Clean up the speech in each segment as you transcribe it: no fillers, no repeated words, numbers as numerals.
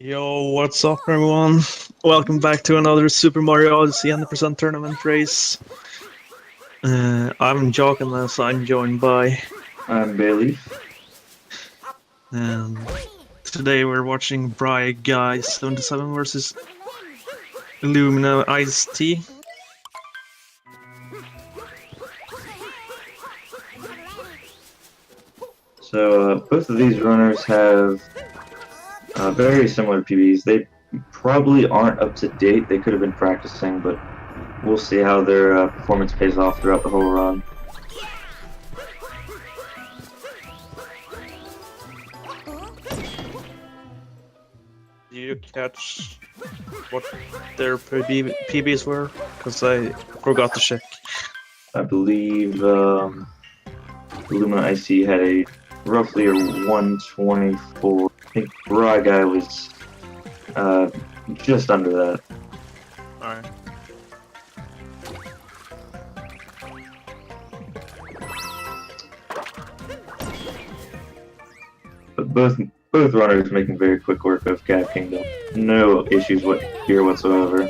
Yo, what's up, everyone? Welcome back to another Super Mario Odyssey 100% tournament race. I'm Jock, and I'm joined by. I'm Bailey. And today we're watching Briguy77 versus IlluminaIcedTea. So both of these runners have very similar PBs. They probably aren't up to date. They could have been practicing, but we'll see how their performance pays off throughout the whole run. Do you catch what their PBs were? Because I forgot to check. I believe IlluminaIcedTea had a roughly a 124. I think Briguy was just under that. Alright. But both runners making very quick work of Cat Kingdom. No issues here whatsoever.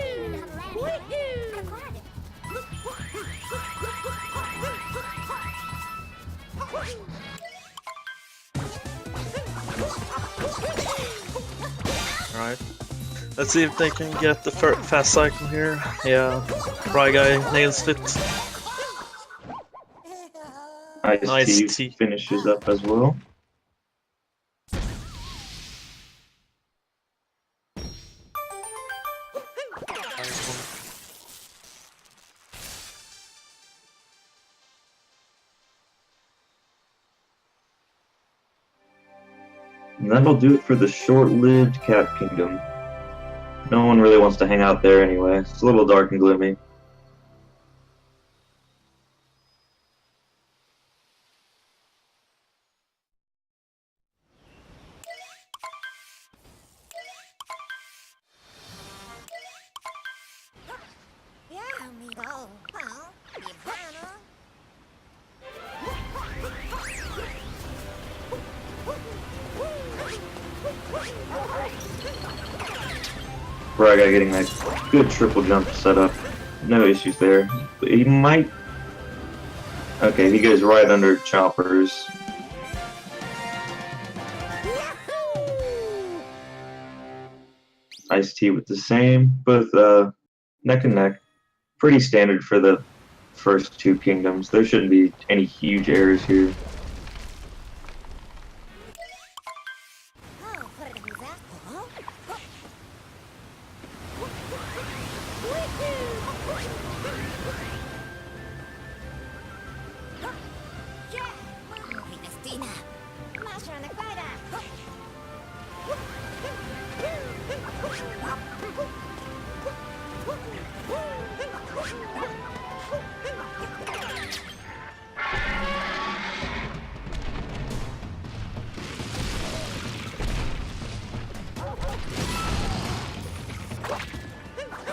Alright. Let's see if they can get the fast cycle here. Yeah, Briguy nails it. IcedTea finishes up as well. And that'll do it for the short-lived Cat Kingdom. No one really wants to hang out there anyway. It's a little dark and gloomy. Briguy getting that good triple jump set up. No issues there. But he might... Okay, he goes right under Choppers. IcedTea with the same. Both neck and neck. Pretty standard for the first two kingdoms. There shouldn't be any huge errors here.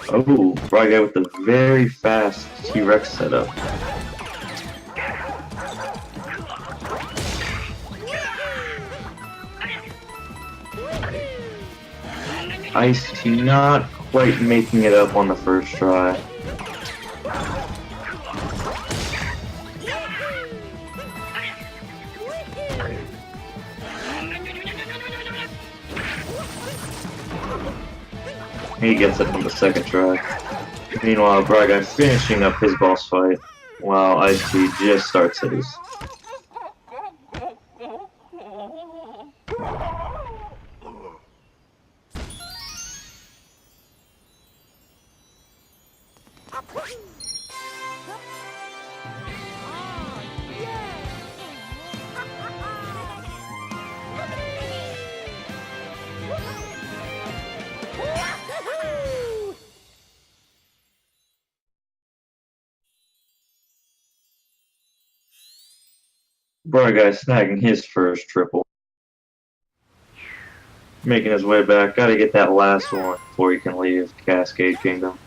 Oh, Briguy with the very fast T-Rex setup. IcedTea not quite making it up on the first try. He gets it on the second try. Meanwhile, Briguy finishing up his boss fight, while IcedTea just starts his. Briguy snagging his first triple. Making his way back. Gotta get that last one before he can leave Cascade Kingdom.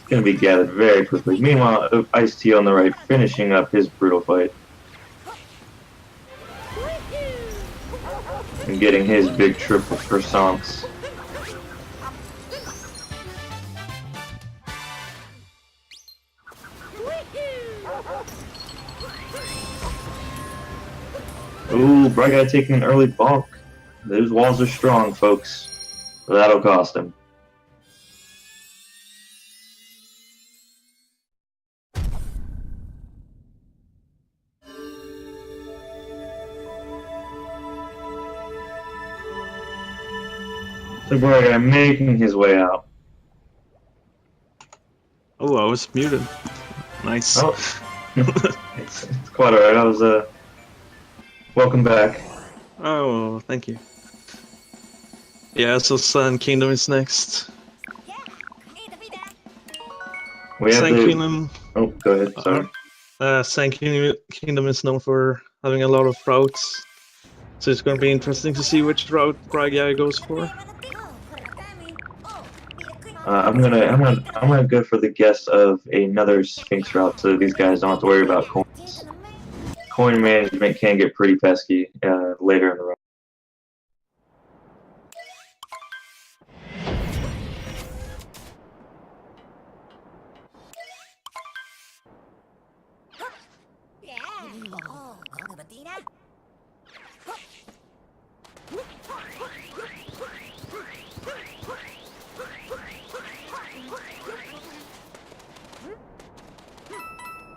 Gonna be gathered very quickly. Meanwhile, IcedTea on the right, finishing up his brutal fight. And getting his big triple croissants. Ooh, Briguy taking an early bonk. Those walls are strong, folks. That'll cost him. So Briguy making his way out. Oh, I was muted. Nice. Oh, it's quite alright. I was welcome back. Oh, thank you. Yeah, so Sun Kingdom is next. We have Sun the. Kingdom. Oh, go ahead. Sorry. Sun Kingdom is known for having a lot of routes, so it's going to be interesting to see which route Briguy goes for. I'm gonna go for the guess of another Sphinx route, so these guys don't have to worry about coins. Coin management can get pretty pesky later in the run.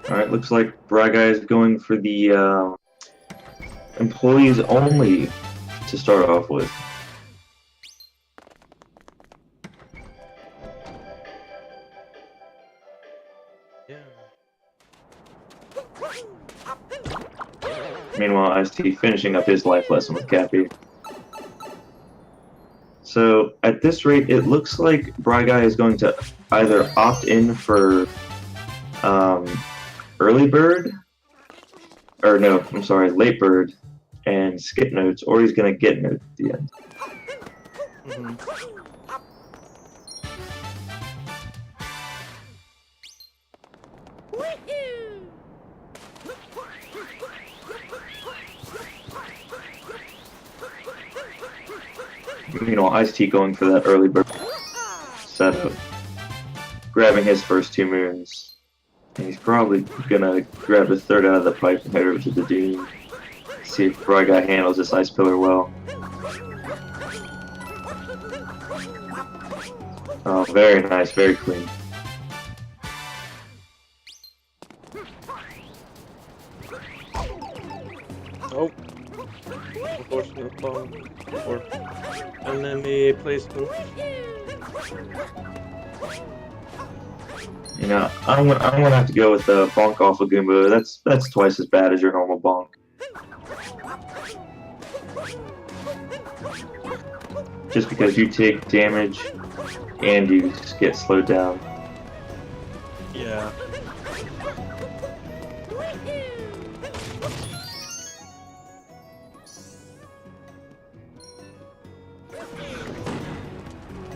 Alright, looks like Briguy is going for the employees only to start off with. Yeah. Meanwhile, Ice-T finishing up his life lesson with Cappy. So, at this rate, it looks like Briguy is going to either opt in for early bird, or no, I'm sorry, late bird, and skip notes, or he's going to get notes at the end. Meanwhile, Ice-T going for that early bird setup, grabbing his first 2 moons. And he's probably gonna grab the third out of the pipe and head over to the dune. See if Briguy handles this ice pillar well. Oh, very nice, very clean. Oh. Unfortunate bomb. Or enemy placement. You know, I'm gonna have to go with the bonk off of Goomba. That's twice as bad as your normal bonk. Just because you take damage and you get slowed down. Yeah.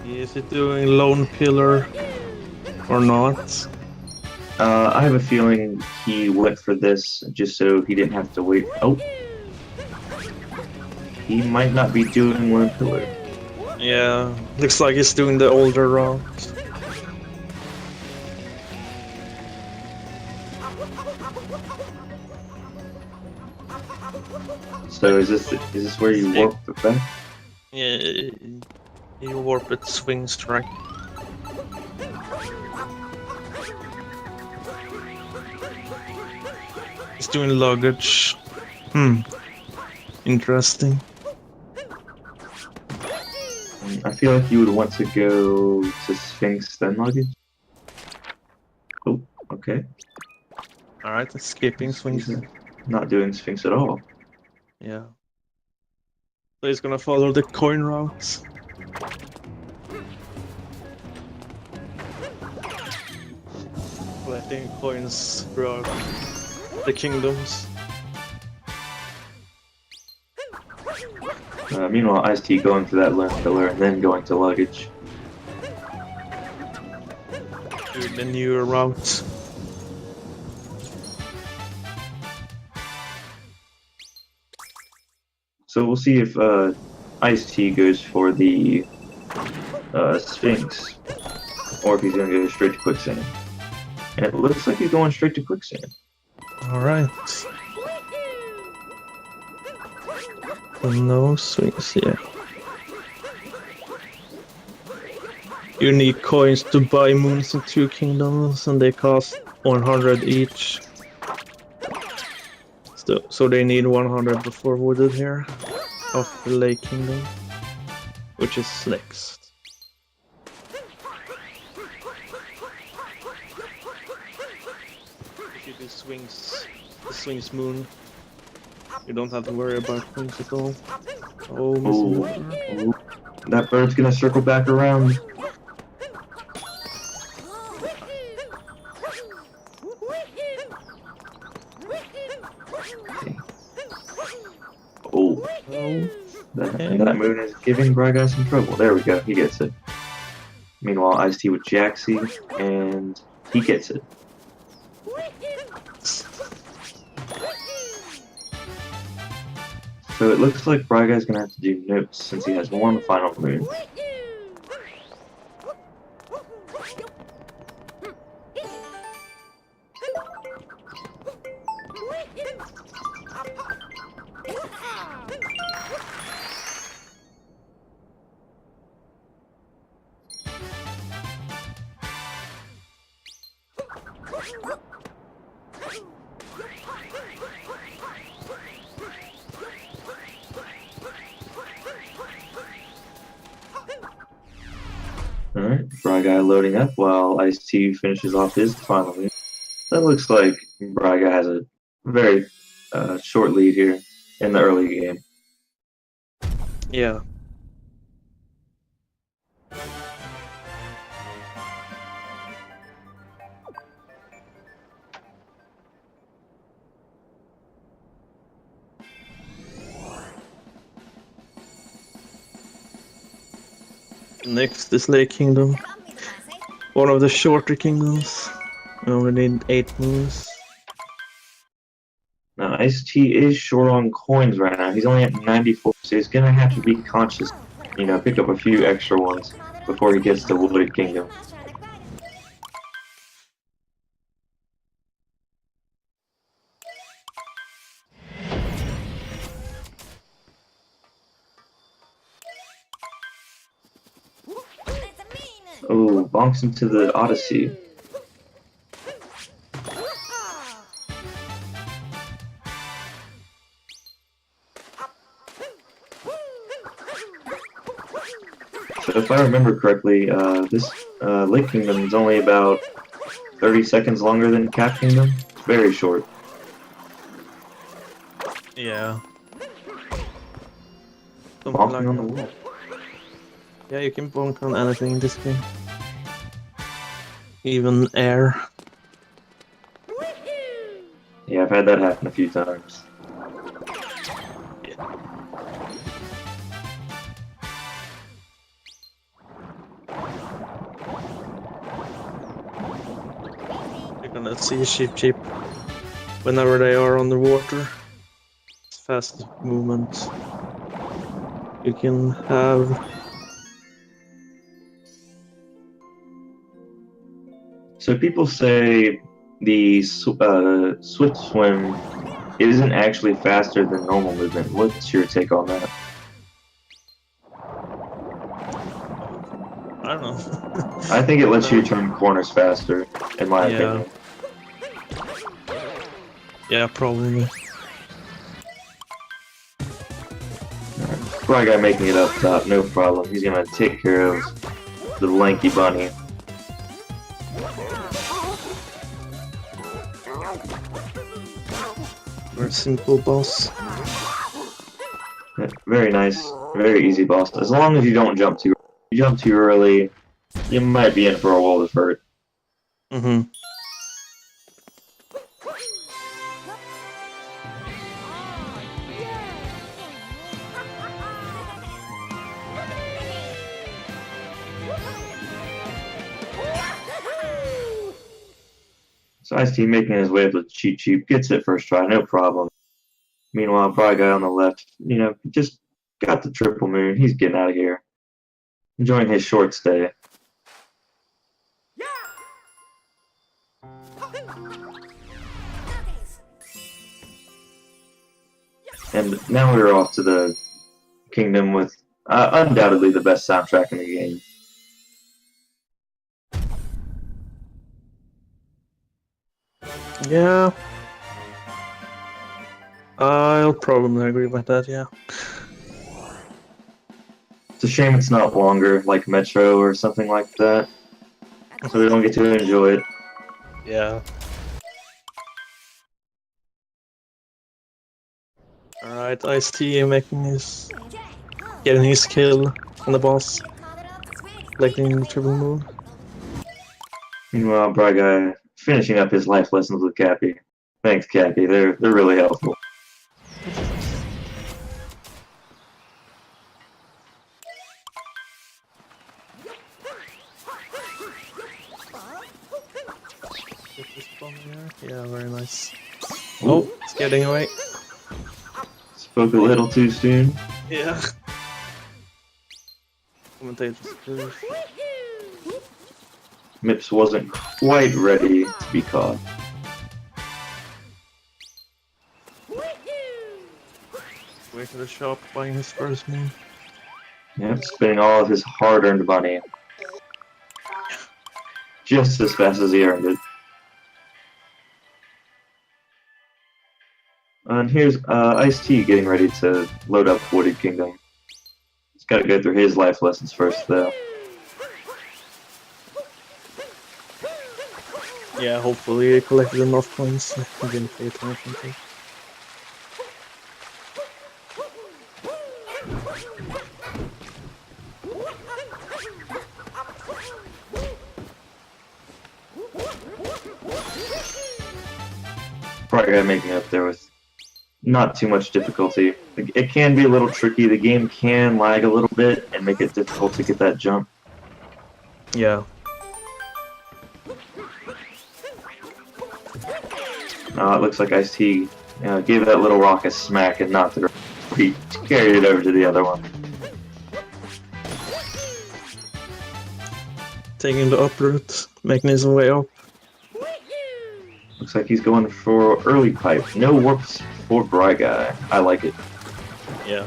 Is it doing lone pillar or not? I have a feeling he went for this just so he didn't have to wait. Oh, he might not be doing lone pillar. Yeah, looks like he's doing the older route. So is this where you warp it back? Yeah, you warp it, swing strike. He's doing luggage. Interesting. I feel like you would want to go to Sphinx then luggage. Oh, okay. Alright, skipping swings. Not doing Sphinx at all. Yeah. So he's gonna follow the coin route. Collecting coins throughout the kingdoms. Meanwhile, Ice-T going for that lone pillar and then going to luggage. Do the newer route. So we'll see if Ice-T goes for the Sphinx, or if he's going to go straight to quicksand. And it looks like he's going straight to quicksand. Alright. No swings here. You need coins to buy moons in 2 kingdoms, and they cost 100 each. So they need 100 before wooded here of the Lake Kingdom, which is next. If you do the swings moon, you don't have to worry about coins at all. Oh, missing water. Ooh. That bird's gonna circle back around. Oh, that moon is giving Briguy some trouble. There we go, he gets it. Meanwhile, IcedTea with Jaxie, and he gets it. So it looks like Briguy's gonna have to do notes since he has one final moon. Alright, Briguy loading up while IcedTea finishes off his final moon. That looks like Briguy has a very short lead here in the early game. Yeah. Next is Lake Kingdom. One of the shorter kingdoms. We only need 8 moons. Now, IcedTea is short on coins right now. He's only at 94, so he's gonna have to be conscious. You know, pick up a few extra ones before he gets to Wooded Kingdom. Oh, bonks into the Odyssey. So if I remember correctly, this Lake Kingdom is only about 30 seconds longer than Cap Kingdom. It's very short. Yeah. Bonking on the wall. Yeah, you can bonk on anything in this game. Even air. Yeah, I've had that happen a few times. You're gonna see Sheep whenever they are on the water. It's fast movement. You can have. So people say the swift swim isn't actually faster than normal movement. What's your take on that? I don't know. I think it lets you turn corners faster, in my opinion. Yeah, probably. Briguy making it up top, no problem. He's gonna take care of the lanky bunny. Very simple boss. Yeah, very nice, very easy boss. As long as you don't jump too early. If you jump too early, you might be in for a world of hurt. Mm-hmm. So IcedTea making his way up with Cheap gets it first try, no problem. Meanwhile, Briguy on the left, you know, just got the triple moon. He's getting out of here. Enjoying his short stay. And now we're off to the kingdom with undoubtedly the best soundtrack in the game. Yeah. I'll probably agree with that, yeah. It's a shame it's not longer, like Metro or something like that, so we don't get to enjoy it. Yeah. Alright, IcedTea getting his kill on the boss. Collecting the triple moon. Meanwhile, Briguy finishing up his life lessons with Cappy. Thanks, Cappy. They're really helpful. Get this bomb here. Yeah, very nice. Oh, it's getting away. Spoke a little too soon. Yeah. Commentator's proof. Mips wasn't quite ready to be caught. Way to the shop, buying his first moon. Yep, spending all of his hard-earned money. Just as fast as he earned it. And here's IcedTea getting ready to load up Wooded Kingdom. He's got to go through his life lessons first, though. Yeah, hopefully he collected enough coins. He didn't pay attention to. Probably making up there with not too much difficulty. It can be a little tricky. The game can lag a little bit and make it difficult to get that jump. Yeah. It looks like IcedTea gave that little rock a smack and knocked it. He carried it over to the other one. Taking the up route, making his way up. Looks like he's going for early pipe. No warps for Briguy. I like it. Yeah.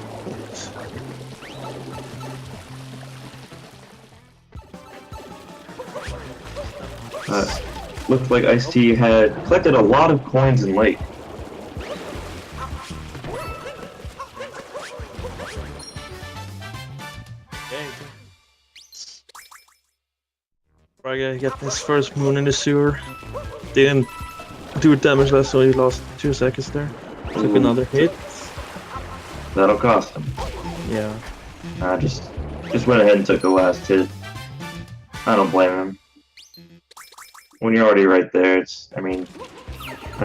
Looked like IcedTea had collected a lot of coins in late. Briguy getting his first moon in the sewer. Didn't do damage less, so he lost 2 seconds there. Took another hit. That'll cost him. Yeah. Just went ahead and took the last hit. I don't blame him. When you're already right there, I think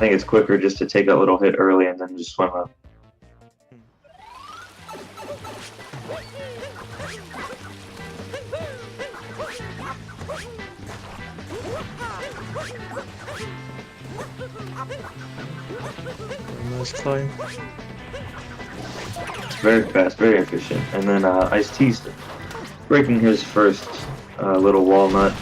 it's quicker just to take that little hit early and then just swim up. Nice climb. Very fast, very efficient. And then IcedTea's breaking his first little walnut.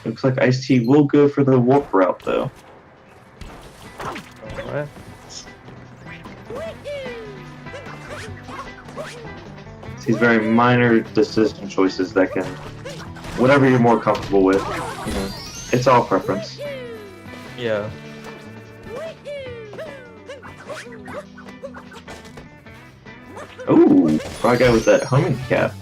Looks like IcedTea will go for the warp route, though. Alright. These very minor decision choices that can, whatever you're more comfortable with, it's all preference. Yeah. Ooh, Briguy with that homing cap.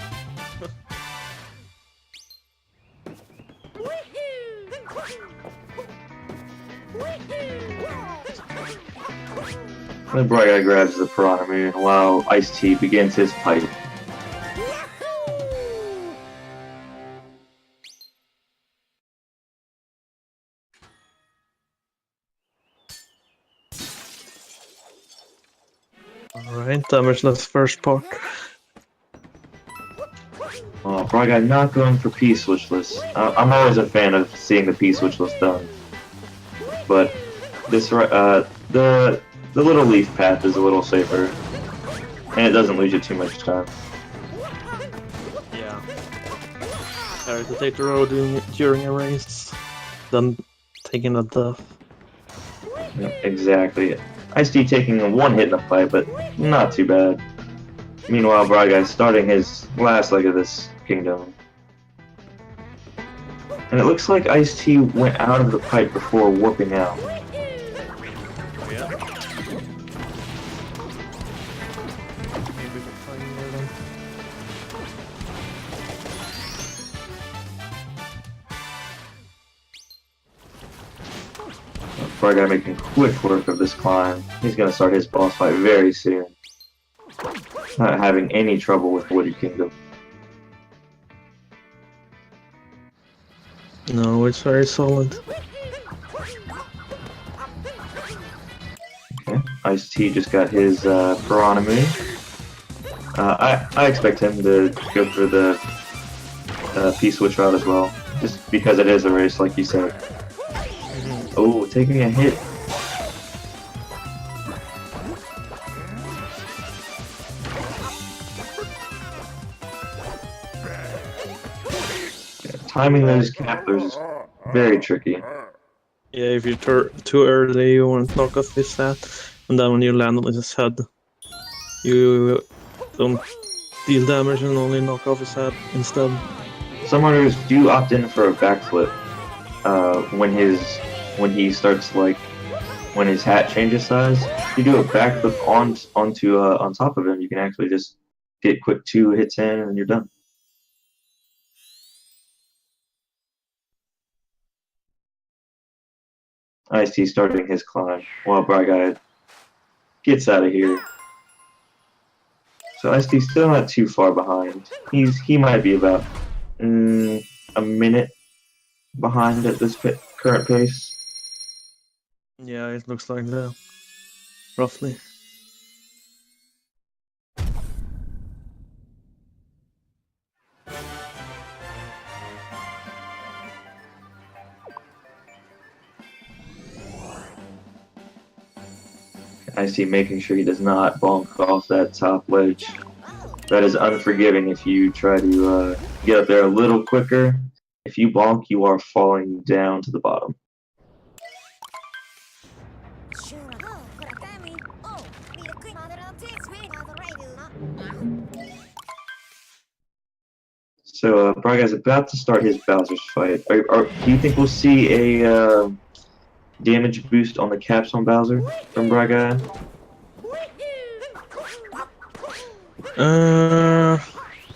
And Briguy grabs the Piranha Moon while IcedTea begins his pipe. Alright, damageless first part. Briguy not going for P-switchless. I'm always a fan of seeing the P-switchless done. But this, the little leaf path is a little safer. And it doesn't lose you too much time. Yeah. Better to take the road during a race than taking a death. Yep, exactly. IcedTea taking one hit in the fight, but not too bad. Meanwhile, Bryguy's starting his last leg of this kingdom. And it looks like IcedTea went out of the pipe before warping out. Yeah. Maybe we can find more then. Bryguy making quick work of this climb. He's gonna start his boss fight very soon. Not having any trouble with Woody Kingdom. No, it's very solid. Okay, IcedTea just got his Piranha move. I expect him to go for the P-switch route as well, just because it is a race, like you said. Oh, taking a hit. Yeah, timing those captors is very tricky. Yeah, if you turn too early, you won't knock off his head, and then when you land on his head, you don't deal damage and only knock off his head instead. Some runners do opt in for a backflip when he starts when his hat changes size. If you do a backflip on top of him, you can actually just get quick 2 hits in and you're done. IcedTea starting his climb while Brygui gets out of here. So IcedTea's still not too far behind. He might be about a minute behind at this current pace. Yeah, it looks like that. Roughly. IcedTea making sure he does not bonk off that top ledge. That is unforgiving if you try to get up there a little quicker. If you bonk, you are falling down to the bottom. So Bryguy's about to start his Bowser's fight. Do you think we'll see a damage boost on the caps on Bowser from Brygui?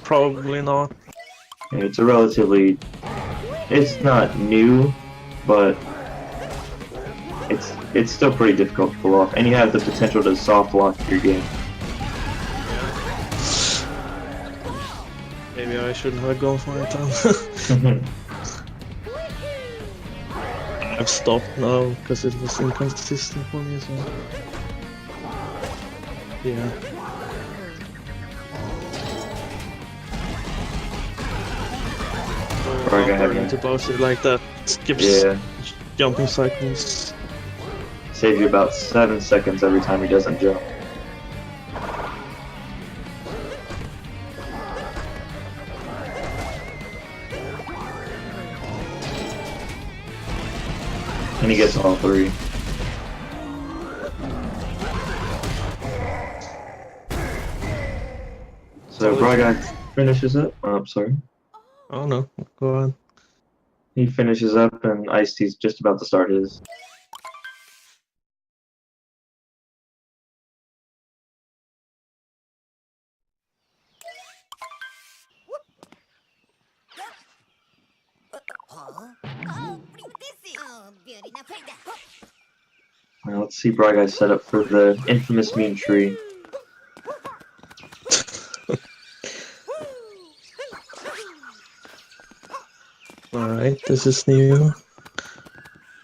Probably not. It's a relatively... It's not new, but it's still pretty difficult to pull off, and you have the potential to soft lock your game. Maybe I shouldn't have gone for it then. I've stopped now because it was inconsistent for me as well. Yeah. Brygui having into Bowser like that skips jumping cycles. Saves you about 7 seconds every time he doesn't jump. And he gets all 3. So Brygui finishes up. Oh, I'm sorry. Oh no, go on. He finishes up and IcedTea's just about to start his. Now let's see Brygui set up for the infamous mean tree. Alright, this is new.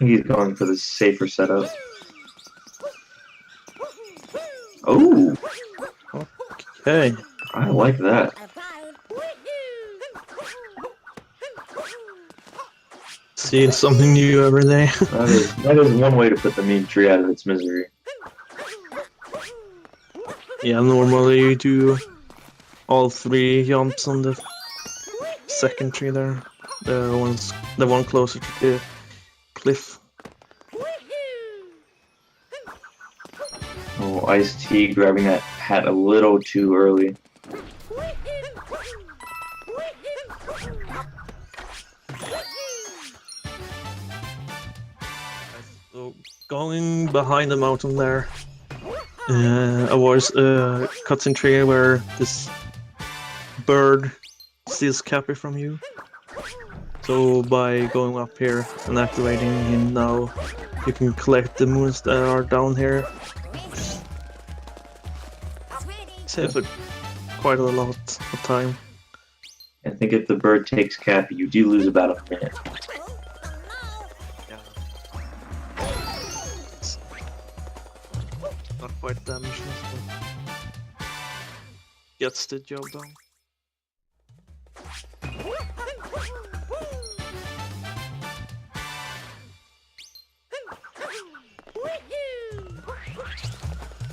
He's going for the safer setup. Oh! Okay. I like that. Seeing something new every day. That is one way to put the mean tree out of its misery. Yeah, normally you do all 3 jumps on the second tree there. The one closer to the cliff. Oh, IcedTea grabbing that hat a little too early. So going behind the mountain there, avoids a cutscene tree where this bird steals Cappy from you. So by going up here and activating him now, you can collect the moons that are down here. Saves quite a lot of time. I think if the bird takes Cappy, you do lose about a minute. Not quite damageless, but gets the job done.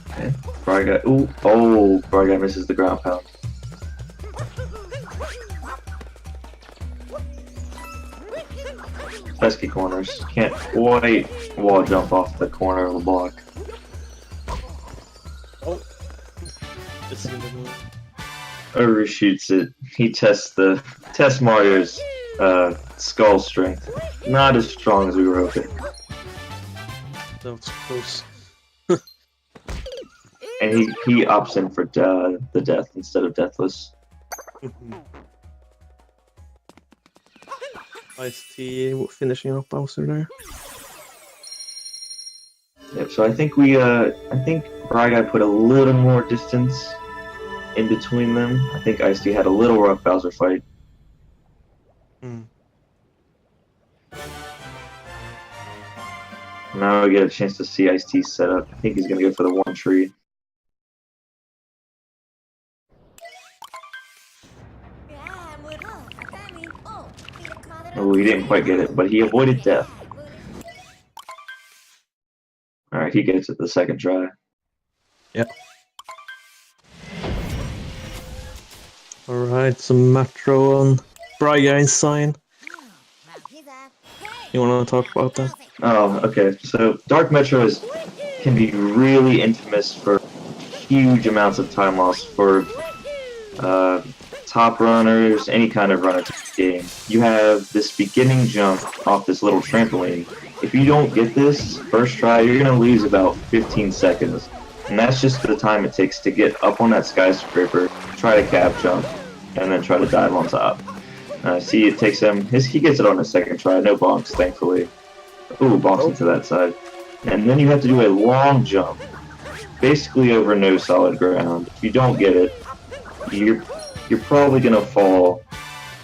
Okay. Briguy, Briguy misses the ground pound. Pesky corners. Can't quite wall jump off the corner of the block. Oh, it's in the moon. Overshoots it. He tests Mario's skull strength. Not as strong as we were hoping. That was close. And he opts in for the death instead of deathless. IcedTea finishing up Bowser there. Yep. So I think Briguy put a little more distance in between them. I think IcedTea had a little rough Bowser fight. Now we get a chance to see IcedTea set up. I think he's gonna go for the one tree. Oh, he didn't quite get it, but he avoided death. Alright, he gets it the second try. Yep. Alright, some Metro on Briguy's sign. You wanna talk about that? Oh, okay. So Dark Metro can be really infamous for huge amounts of time loss for top runners, any kind of runner to the game. You have this beginning jump off this little trampoline. If you don't get this first try, you're going to lose about 15 seconds. And that's just the time it takes to get up on that skyscraper, try to cap jump, and then try to dive on top. See, it takes him, he gets it on his second try, no bonks, thankfully. Ooh, bonks into that side. And then you have to do a long jump, basically over no solid ground. If you don't get it, you're probably going to fall.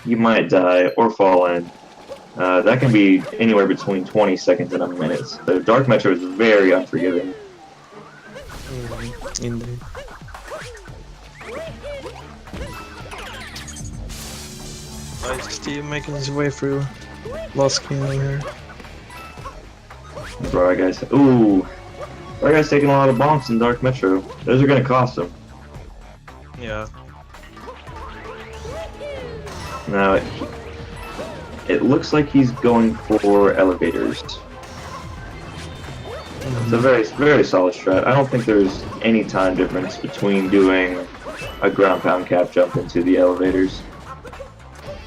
You might die or fall in. That can be anywhere between 20 seconds and a minute. So Dark Metro is very unforgiving. Indeed. IcedTea making his way through Lost Kingdom here. Briguy's taking a lot of bonks in Dark Metro. Those are going to cost him. Yeah. Now, it looks like he's going for elevators. It's a very, very solid strat. I don't think there's any time difference between doing a ground pound cap jump into the elevators.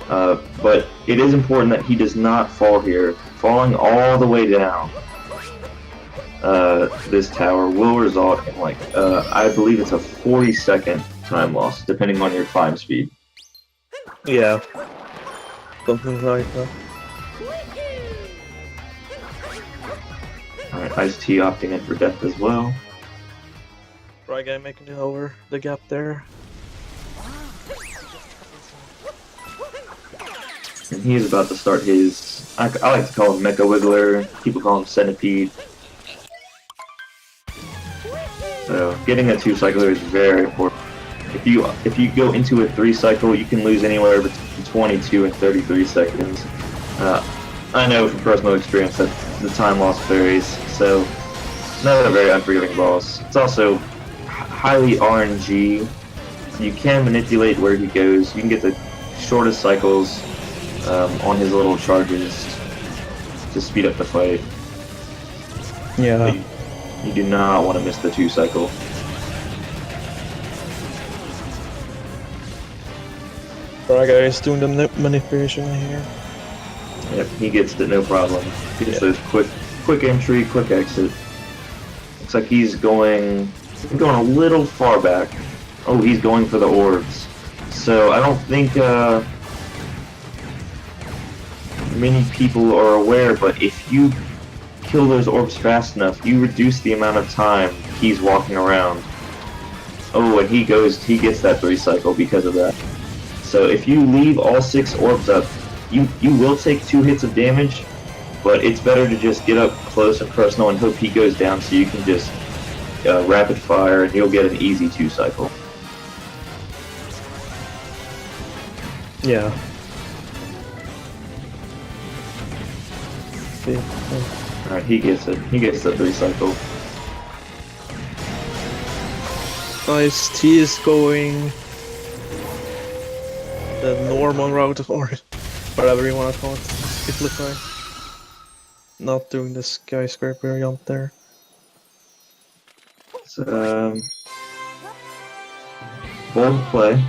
But it is important that he does not fall here. Falling all the way down this tower will result in, like, I believe it's a 40-second time loss, depending on your climb speed. Yeah. Something like that. Alright, IcedTea opting in for death as well. Briguy making it over the gap there. And he is about to start his, I like to call him Mecha Wiggler, people call him Centipede. So, getting a 2-cycler is very important. If you go into a 3-cycle, you can lose anywhere between 22 and 33 seconds. I know from personal experience that the time loss varies, so not a very unforgiving boss. It's also highly RNG. You can manipulate where he goes. You can get the shortest cycles on his little charges to speed up the fight. Yeah. You do not want to miss the 2-cycle. Briguy is doing the manipulation here. Yep, he gets it, no problem. He gets those quick entry, quick exit. Looks like he's going a little far back. Oh, he's going for the orbs. So I don't think many people are aware, but if you kill those orbs fast enough, you reduce the amount of time he's walking around. Oh, and he gets that 3 cycle because of that. So if you leave all 6 orbs up, you will take 2 hits of damage, but it's better to just get up close and personal and hope he goes down so you can just rapid fire and he'll get an easy 2 cycle. Yeah. Alright, he gets it. He gets the 3 cycle. IlluminaIcedTea is going the normal route, or whatever you want to call it. It looks like not doing the skyscraper jump there. It's bold play.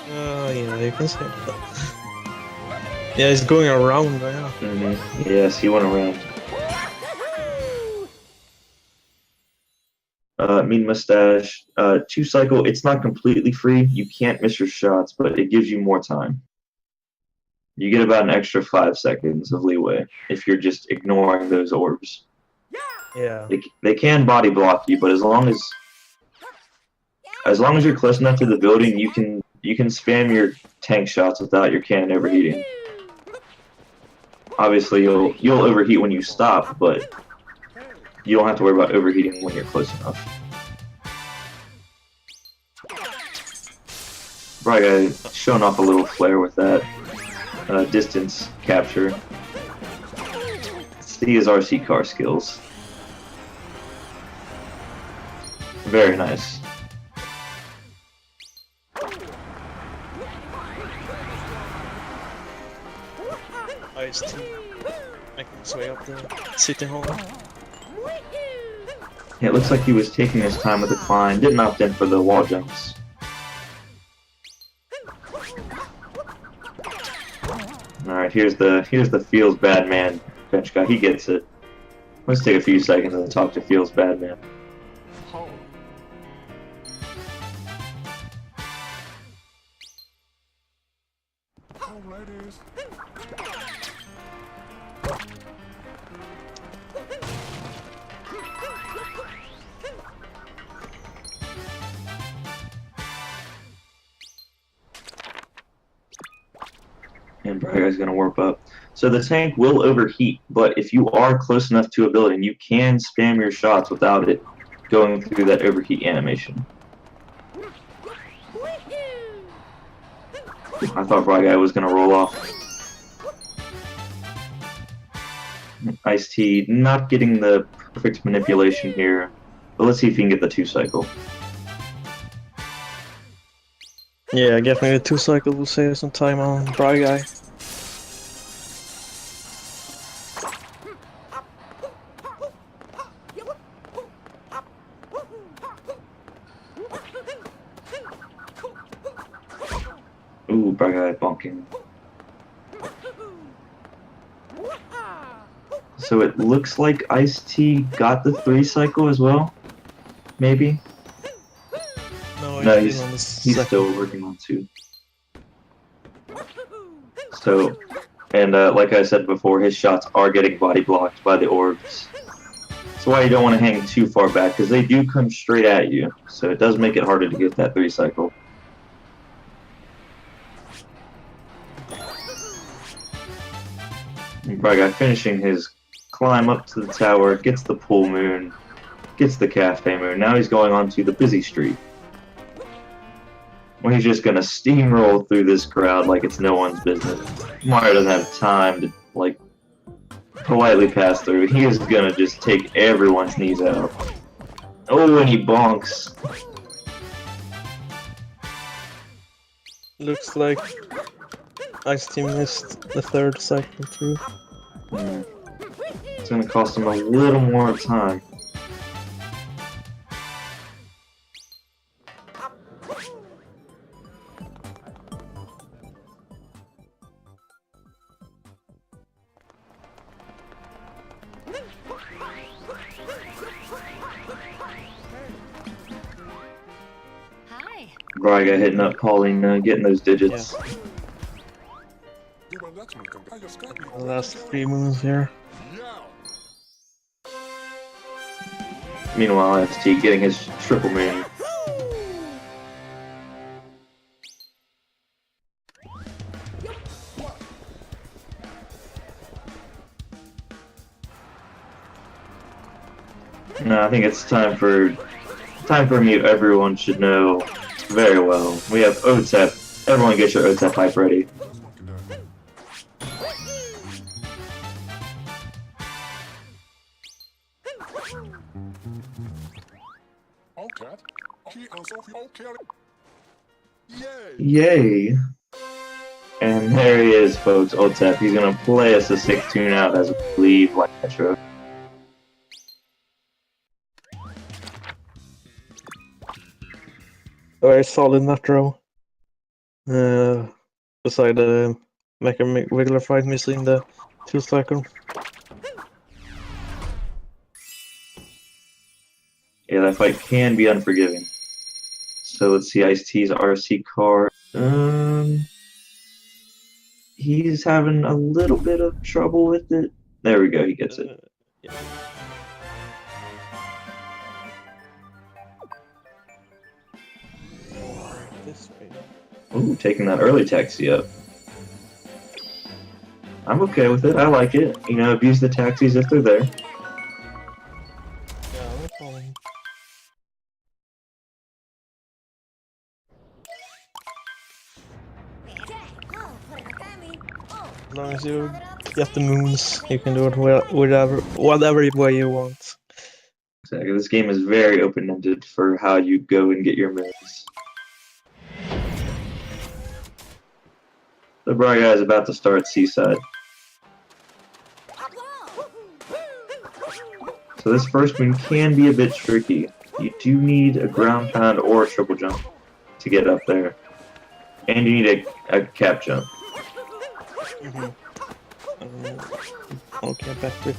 Yeah, you can say that. Yeah, he's going around, yeah. Yes, he went around. Mean Mustache, 2 cycle, it's not completely free. You can't miss your shots, but it gives you more time. You get about an extra 5 seconds of leeway if you're just ignoring those orbs. Yeah. They can body block you, but as long as you're close enough to the building, you can spam your tank shots without your cannon overheating. Obviously, you'll overheat when you stop, but you don't have to worry about overheating when you're close enough. Briguy showing off a little flair with that distance capture. See his RC car skills. Very nice. IlluminaIcedTea making his way up the city hall. Yeah, it looks like he was taking his time with the climb. Didn't opt in for the wall jumps. Alright, here's the Feels Bad Man bench guy. He gets it. Let's take a few seconds and talk to Feels Bad Man. And Briguy's going to warp up. So the tank will overheat, but if you are close enough to a building, you can spam your shots without it going through that overheat animation. I thought Briguy was going to roll off. IcedTea not getting the perfect manipulation here, but let's see if he can get the 2 cycle. Yeah, definitely the 2 cycle will save some time on Briguy. Ooh, Briguy bonking. So it looks like IcedTea got the 3 cycle as well? Maybe? No, he's still working on 2. So, and like I said before, his shots are getting body blocked by the orbs. That's why you don't want to hang too far back, because they do come straight at you. So it does make it harder to get that 3 cycle. And Briguy finishing his climb up to the tower, gets the pool moon, gets the cafe moon. Now he's going on to the busy street. Well, he's just gonna steamroll through this crowd like it's no one's business. Mario doesn't have time to, like, politely pass through. He is gonna just take everyone's knees out. Oh, and he bonks. Looks like IcedTea missed the 3rd cycle too. It's gonna cost him a little more time. Hi. Briguy hitting up Pauline, getting those digits. The last 3 moons here. Meanwhile, ST getting his triple moon. No, I think it's time for a mute everyone should know very well. We have OTEP. Everyone get your OTEP hype ready. Yay! And there he is, folks, OTEP. He's gonna play us a sick tune out as we leave like Metro. Very solid Metro. Beside the regular fight missing the 2 cycle. Yeah, that fight can be unforgiving. So let's see IcedTea's RC card. He's having a little bit of trouble with it. There we go, he gets it. Yeah. This way. Ooh, taking that early taxi up. I'm okay with it, I like it. You know, abuse the taxis if they're there. Yeah, no problem. As long as you get the moons, you can do it whatever way you want. Exactly, this game is very open-ended for how you go and get your moons. The Briguy is about to start Seaside. So this first one can be a bit tricky. You do need a ground pound or a triple jump to get up there. And you need a cap jump. Okay, back with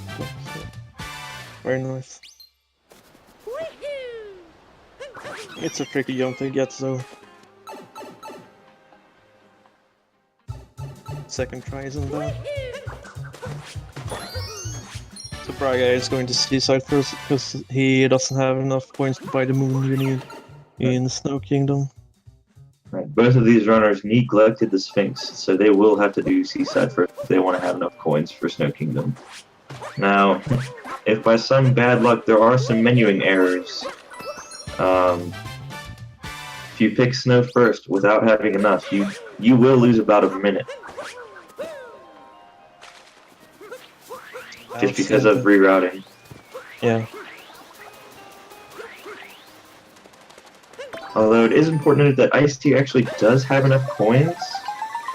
very nice. It's a tricky jump to get, so second try isn't bad. So Briguy is going to Seaside first because he doesn't have enough points to buy the moon you need in Snow Kingdom. Right. Both of these runners neglected the Sphinx, so they will have to do Seaside first if they want to have enough coins for Snow Kingdom. Now, if by some bad luck there are some menuing errors, if you pick Snow first without having enough, you will lose about a minute. Just because of rerouting. Yeah. Although it is important to note that IcedTea actually does have enough coins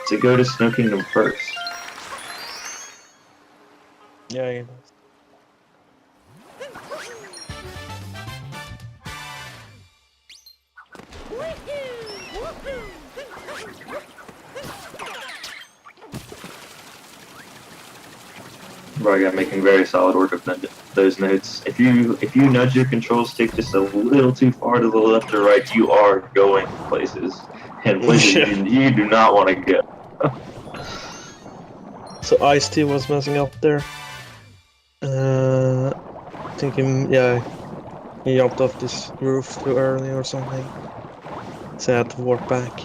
to go to Snow Kingdom first. Yeah, he does. Briguy making very solid work of those notes. If you nudge your control stick just a little too far to the left or right, you are going places, and places you do not want to go. So IcedTea was messing up there. Thinking, yeah, he jumped off this roof too early or something. So I had to walk back.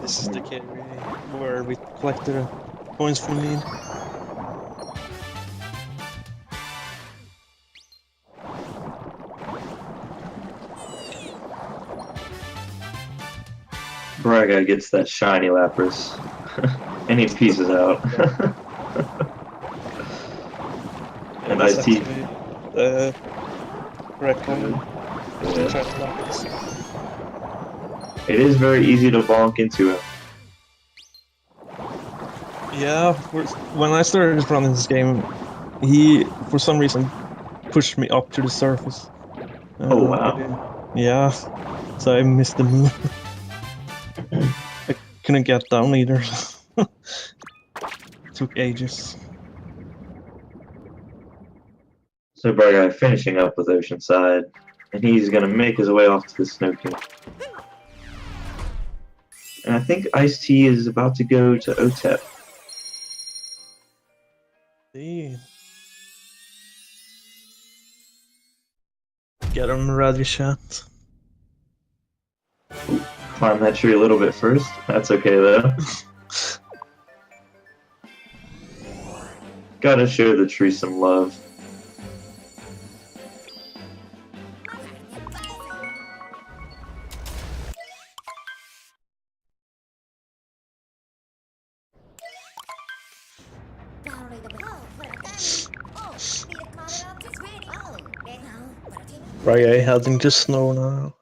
This is the carry where we collect the coins we need. Briguy gets that shiny Lapras, and he pieces out. And IcedTea. Correct one. It is very easy to bonk into him. Yeah, when I started running this game, he, for some reason, pushed me up to the surface. Oh wow. Yeah, so I missed the move. I couldn't get down either. Took ages. So Briguy finishing up with Oceanside, and he's gonna make his way off to the Snow King. And I think IcedTea is about to go to OTEP. See. Get him ready, chat. Climb that tree a little bit first. That's okay though. Gotta show the tree some love. Briguy heading to snow now.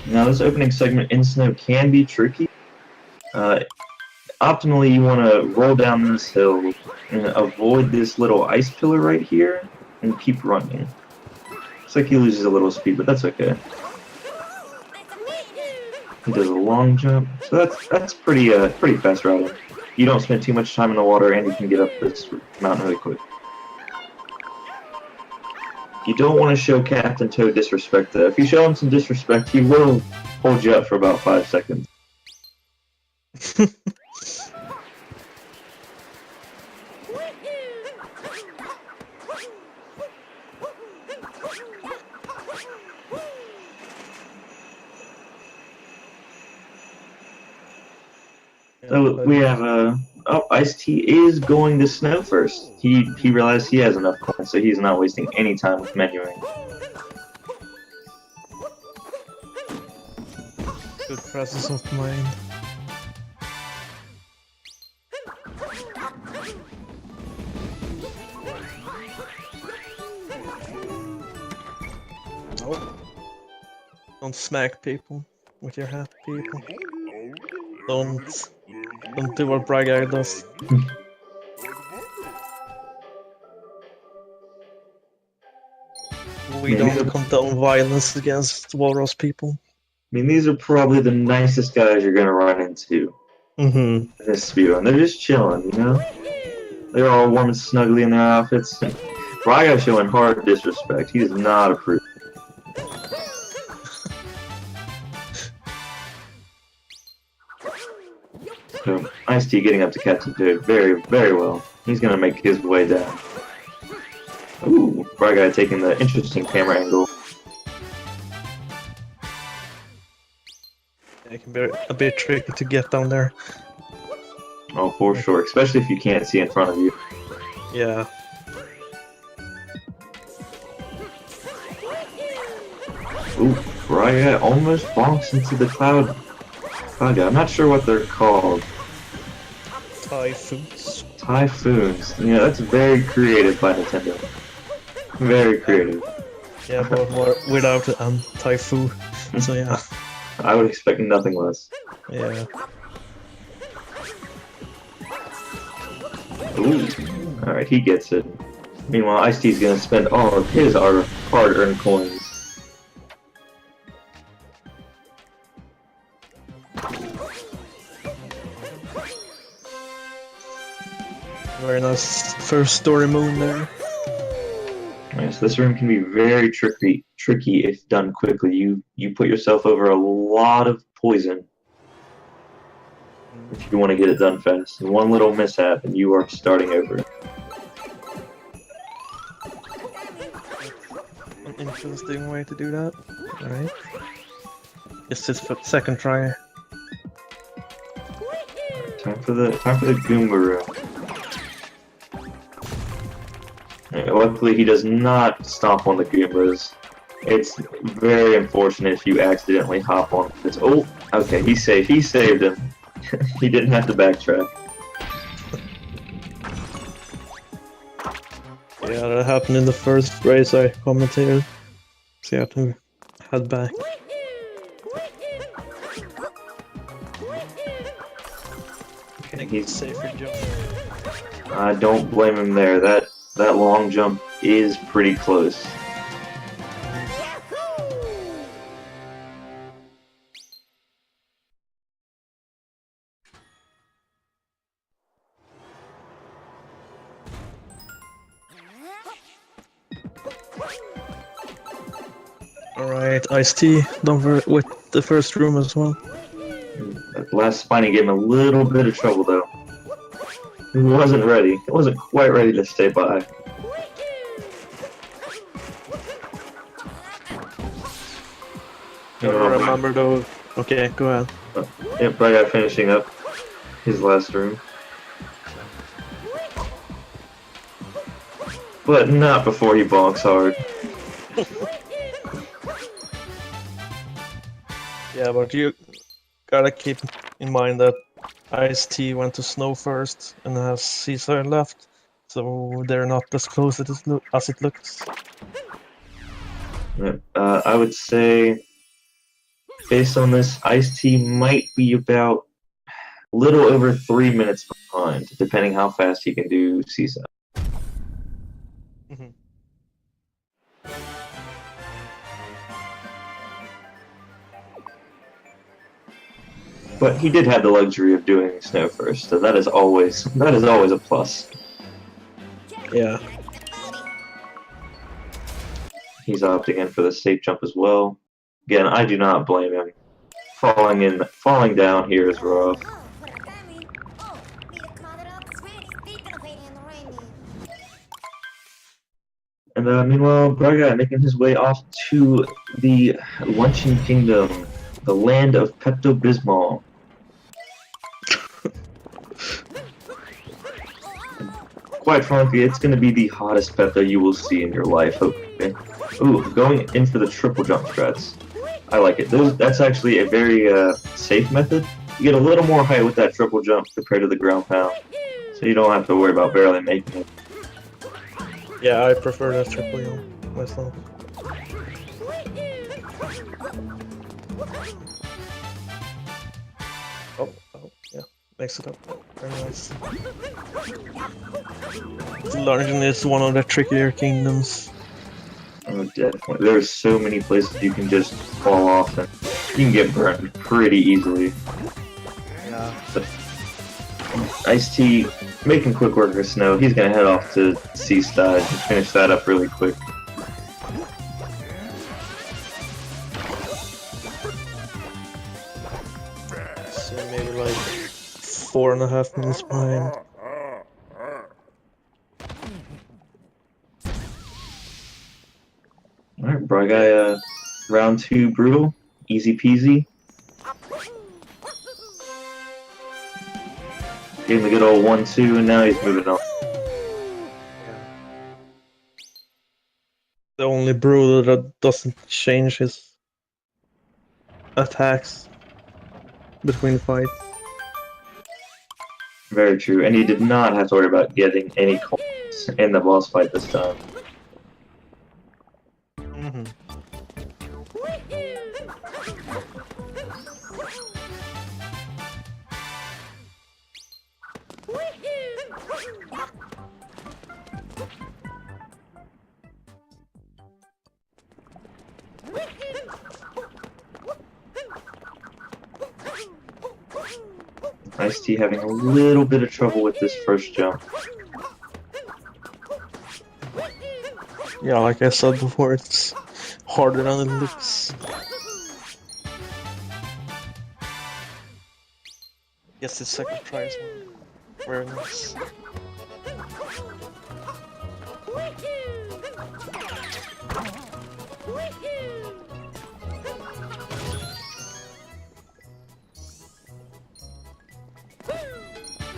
Now this opening segment in snow can be tricky. Optimally, you want to roll down this hill and avoid this little ice pillar right here and keep running. Looks like he loses a little speed, but that's okay. He does a long jump, so that's pretty fast routing. You don't spend too much time in the water, and you can get up this mountain really quick. You don't want to show Captain Toad disrespect though. If you show him some disrespect, he will hold you up for about 5 seconds. So we have IcedTea is going to snow first. He realized he has enough coins, so he's not wasting any time with menuing. Good presence of mind. Oh. Don't smack people with your hat, people. Don't do what Briguy does. We don't condone violence against Walrus people. I mean, these are probably the nicest guys you're gonna run into in this speedrun. They're just chilling, you know? They're all warm and snuggly in their outfits. Briguy showing hard disrespect. He does not approve. So, IcedTea getting up to Captain Toad very, very well. He's gonna make his way down. Ooh, Briguy taking the interesting camera angle. It can be a bit tricky to get down there. Oh, for sure, especially if you can't see in front of you. Yeah. Ooh, Briguy almost bonks into the cloud. I'm not sure what they're called. Typhoons. Typhoons. Yeah, that's very creative by Nintendo. Very creative. Yeah, but without typhoon. So yeah. I would expect nothing less. Yeah. Ooh. Alright, he gets it. Meanwhile, IcedTea's gonna spend all of his hard-earned coins. Very nice first story moon there. Right, so this room can be very tricky if done quickly. You put yourself over a lot of poison if you want to get it done fast. And one little mishap and you are starting over. An interesting way to do that. Alright. It's his second try. Time for the Goomba room. Luckily, he does not stomp on the Goombas. It's very unfortunate if you accidentally hop on this. Oh, okay, he's safe. He saved him. He didn't have to backtrack. Yeah, that happened in the first race I commentated. So you have to head back. I think he's safer jump. I don't blame him there. That long jump is pretty close. Alright, IcedTea done with the first room as well. That last spiny gave him a little bit of trouble though. He wasn't ready. He wasn't quite ready to stay by. I remember though. Okay, go ahead. Yeah, Briguy finishing up his last room. But not before he bonks hard. Yeah, but you gotta keep in mind that IcedTea went to snow first and has Caesar left, so they're not as close as it looks. I would say, based on this, IcedTea might be about a little over 3 minutes behind, depending how fast he can do Caesar. Mm-hmm. But he did have the luxury of doing snow first, so that is always a plus. Yeah. He's opting in for the safe jump as well. Again, I do not blame him. Falling down here is rough. And meanwhile, Briguy making his way off to the Luncheon Kingdom, the land of Pepto-Bismol. Quite frankly, it's going to be the hottest Pepto you will see in your life. Okay. Ooh, going in for the triple jump strats. I like it. That's actually a very safe method. You get a little more height with that triple jump compared to the ground pound, so you don't have to worry about barely making it. Yeah, I prefer that triple jump myself. Oh, yeah, mix it up. Very nice. The Luncheon is one of the trickier kingdoms. Oh, definitely. There's so many places you can just fall off and you can get burned pretty easily. Yeah. But IcedTea making quick work of snow. He's gonna head off to Seaside and finish that up really quick. So maybe like 4.5 minutes behind. Alright, Briguy, round 2 brutal. Easy peasy. Gave him the good old 1-2 and now he's moving on. The only brawler that doesn't change his attacks between fights. Very true, and he did not have to worry about getting any coins in the boss fight this time. Mm-hmm. IcedTea having a little bit of trouble with this first jump. Yeah, like I said before, it's harder than it looks. Yes, it's second try as well. Very nice.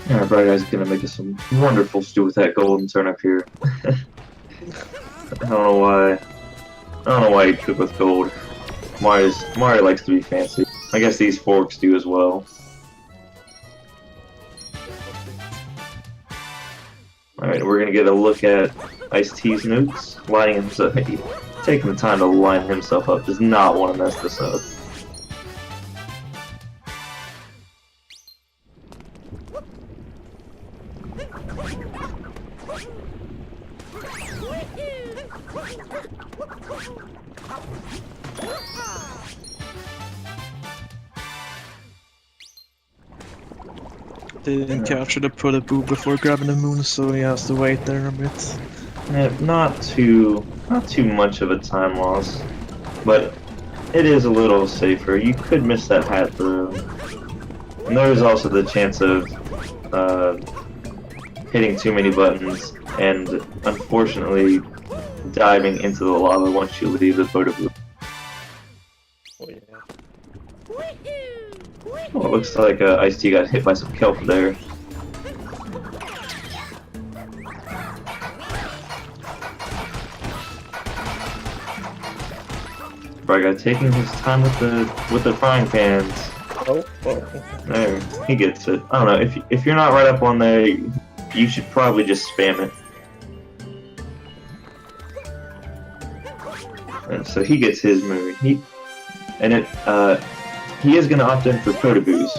Alright, Briguy's gonna make us some wonderful stew with that golden turnip here. I don't know why you cook with gold. Mario likes to be fancy. I guess these forks do as well. Alright, we're gonna get a look at IcedTea's notes. Lining himself, taking the time to line himself up. Does not want to mess this up. Didn't capture the Pullaboo before grabbing the moon, so he has to wait there a bit. Yeah, not too much of a time loss, but it is a little safer. You could miss that hat throw, and there is also the chance of hitting too many buttons and unfortunately diving into the lava once you leave the photo booth. Oh yeah. Oh, it looks like IcedTea got hit by some kelp there. Briguy taking his time with the frying pans. Oh. There, he gets it. I don't know, if you're not right up on there, you should probably just spam it. And so he gets his moon. He is going to opt in for Protoboos.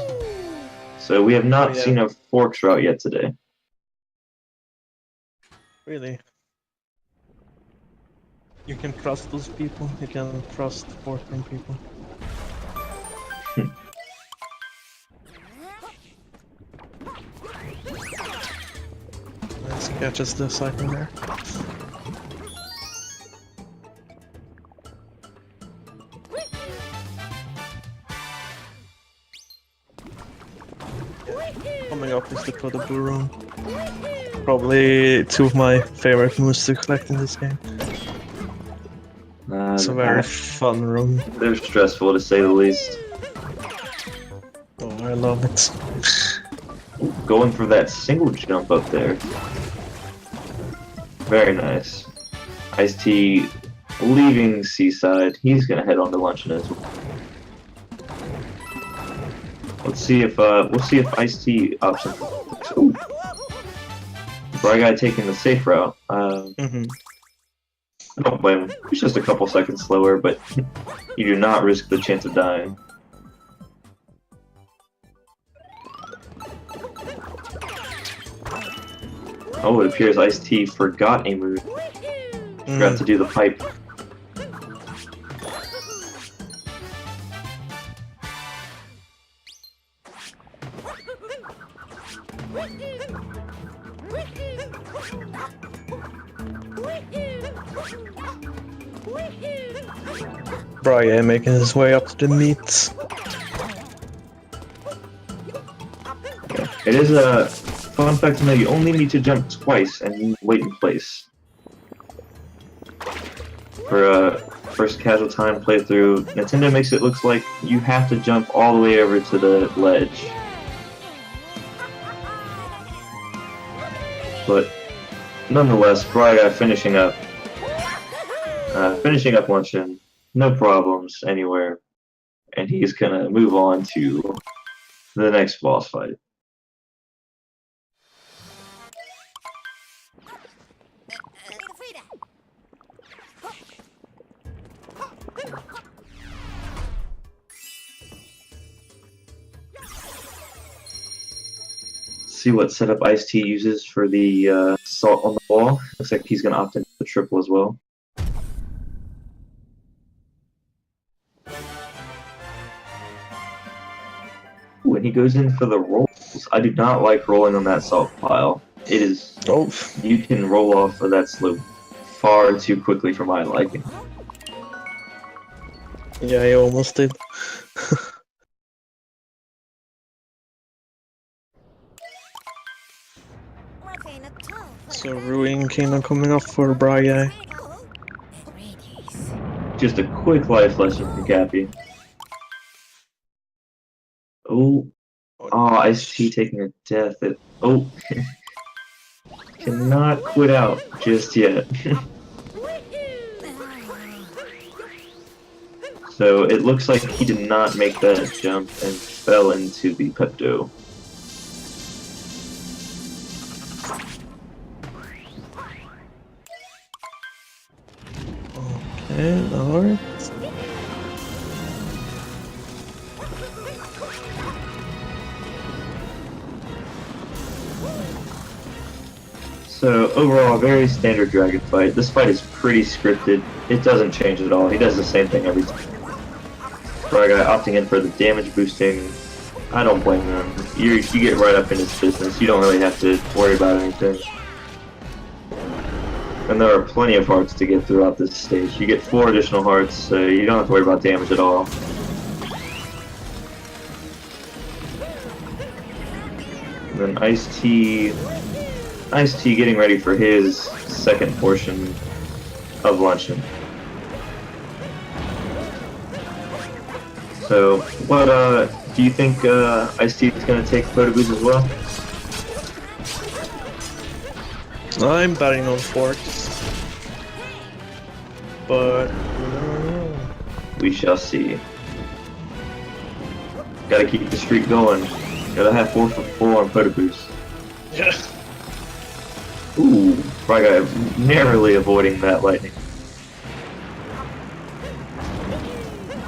So we have not seen a Forks route yet today. Really? You can trust those people. You can trust Fortran people. Let's catch us the cycle there. Coming up is the Pullaboo room. Probably two of my favorite moves to collect in this game. It's a very fun room. They're stressful to say the least. Oh, I love it. Going for that single jump up there. Very nice. IcedTea leaving Seaside. He's gonna head on to luncheon as well. Let's see if IcedTea opts in. Ooh. Briguy taking the safe route. I don't blame him. He's just a couple seconds slower, but you do not risk the chance of dying. Oh, it appears IcedTea forgot a move. Forgot to do the pipe. Briguy making his way up to the meat. It is a fun fact to know you only need to jump twice and wait in place. For a first casual time playthrough, Nintendo makes it look like you have to jump all the way over to the ledge. But nonetheless, Briguy finishing up luncheon, no problems anywhere, and he's gonna move on to the next boss fight. See what setup IcedTea uses for the salt on the wall. Looks like he's gonna opt into the triple as well. Ooh, and he goes in for the rolls. I do not like rolling on that salt pile. It is. Oh. You can roll off of that slope far too quickly for my liking. Yeah, he almost did. So Ruin Kingdom coming up for Briguy. Just a quick life lesson from Cappy. Oh, IcedTea taking a death. Cannot quit out just yet. So it looks like he did not make that jump and fell into the Pepto. Okay, alright. So overall, a very standard dragon fight. This fight is pretty scripted. It doesn't change at all. He does the same thing every time. Briguy opting in for the damage boosting. I don't blame him. You get right up in his business. You don't really have to worry about anything. And there are plenty of hearts to get throughout this stage. You get 4 additional hearts, so you don't have to worry about damage at all. And then IcedTea getting ready for his second portion of luncheon. So, what do you think IcedTea is going to take Photoboost as well? I'm betting on forks, but we shall see. Gotta keep the streak going. Gotta have 4 for 4 on Photoboost. yeah. Ooh, Briguy narrowly avoiding that lightning.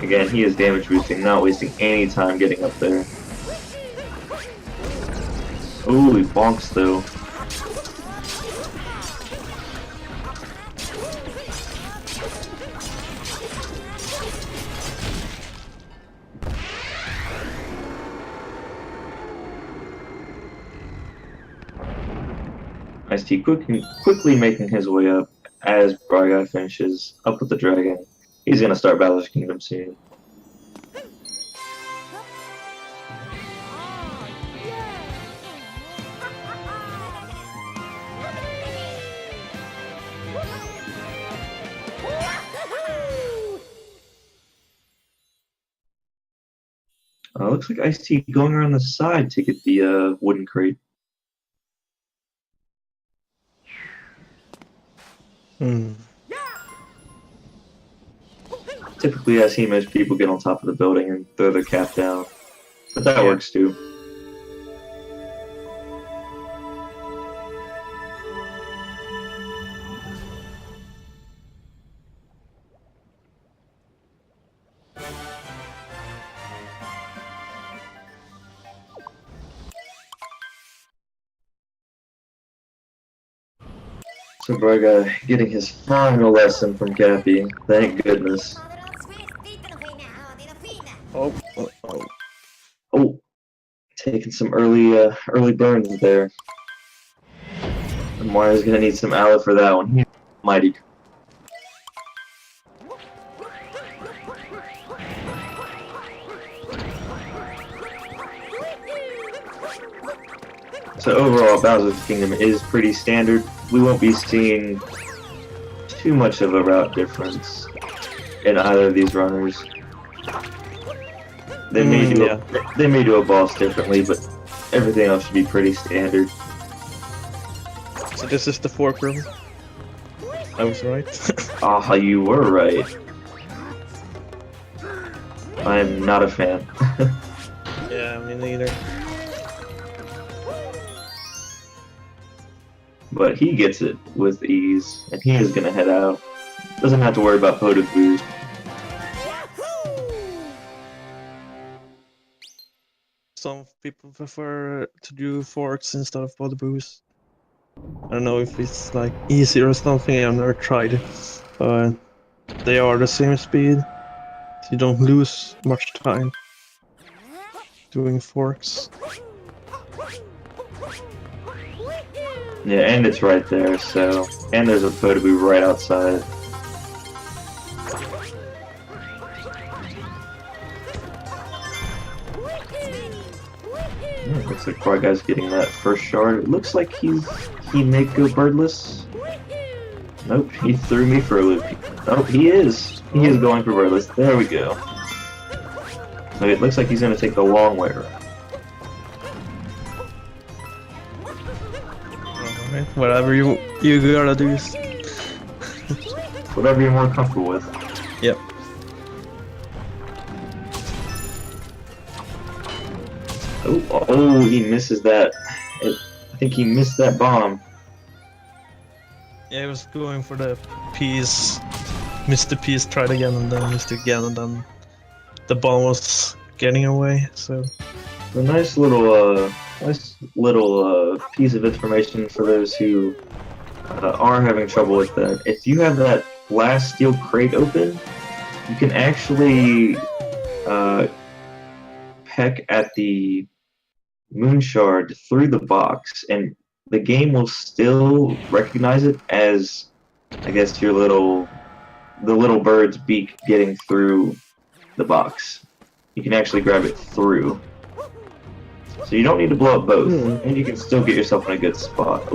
Again, he is damage boosting, not wasting any time getting up there. Ooh, he bonks though. IcedTea quickly making his way up as Briguy finishes up with the dragon. He's gonna start Bowser's Kingdom soon. Looks like IcedTea going around the side to get the wooden crate. Typically, I see most people get on top of the building and throw their cap down, but that works too. So Briguy getting his final lesson from Cappy. Thank goodness. Oh. Oh, taking some early burns there. And Mario's gonna need some aloe for that one. He's mighty. So overall, Bowser's Kingdom is pretty standard. We won't be seeing too much of a route difference in either of these runners. They may do a boss differently, but everything else should be pretty standard. So this is the fork room. I was right. Ah, you were right. I am not a fan. Yeah, me neither. But he gets it with ease, and he is gonna head out. Doesn't have to worry about Photoboost. Some people prefer to do forks instead of Photoboost. I don't know if it's like easier or something, I've never tried it. But they are the same speed, so you don't lose much time doing forks. Yeah, and it's right there, so... And there's a Photoboost right outside. Looks like Briguy's getting that first shard. It looks like he may go birdless. Nope, he threw me for a loop. Oh, he is. He is going for birdless. There we go. So it looks like he's going to take the long way around. Alright, whatever you gotta do. Whatever you're more comfortable with. Yep. Oh, he misses that. I think he missed that bomb. Yeah, he was going for the piece, missed the piece, tried again, and then missed it again, and then the bomb was getting away, so... A nice little Nice little piece of information for those who are having trouble with that. If you have that last steel crate open, you can actually peck at the moon shard through the box, and the game will still recognize it as, I guess, the little bird's beak getting through the box. You can actually grab it through. So you don't need to blow up both, and you can still get yourself in a good spot.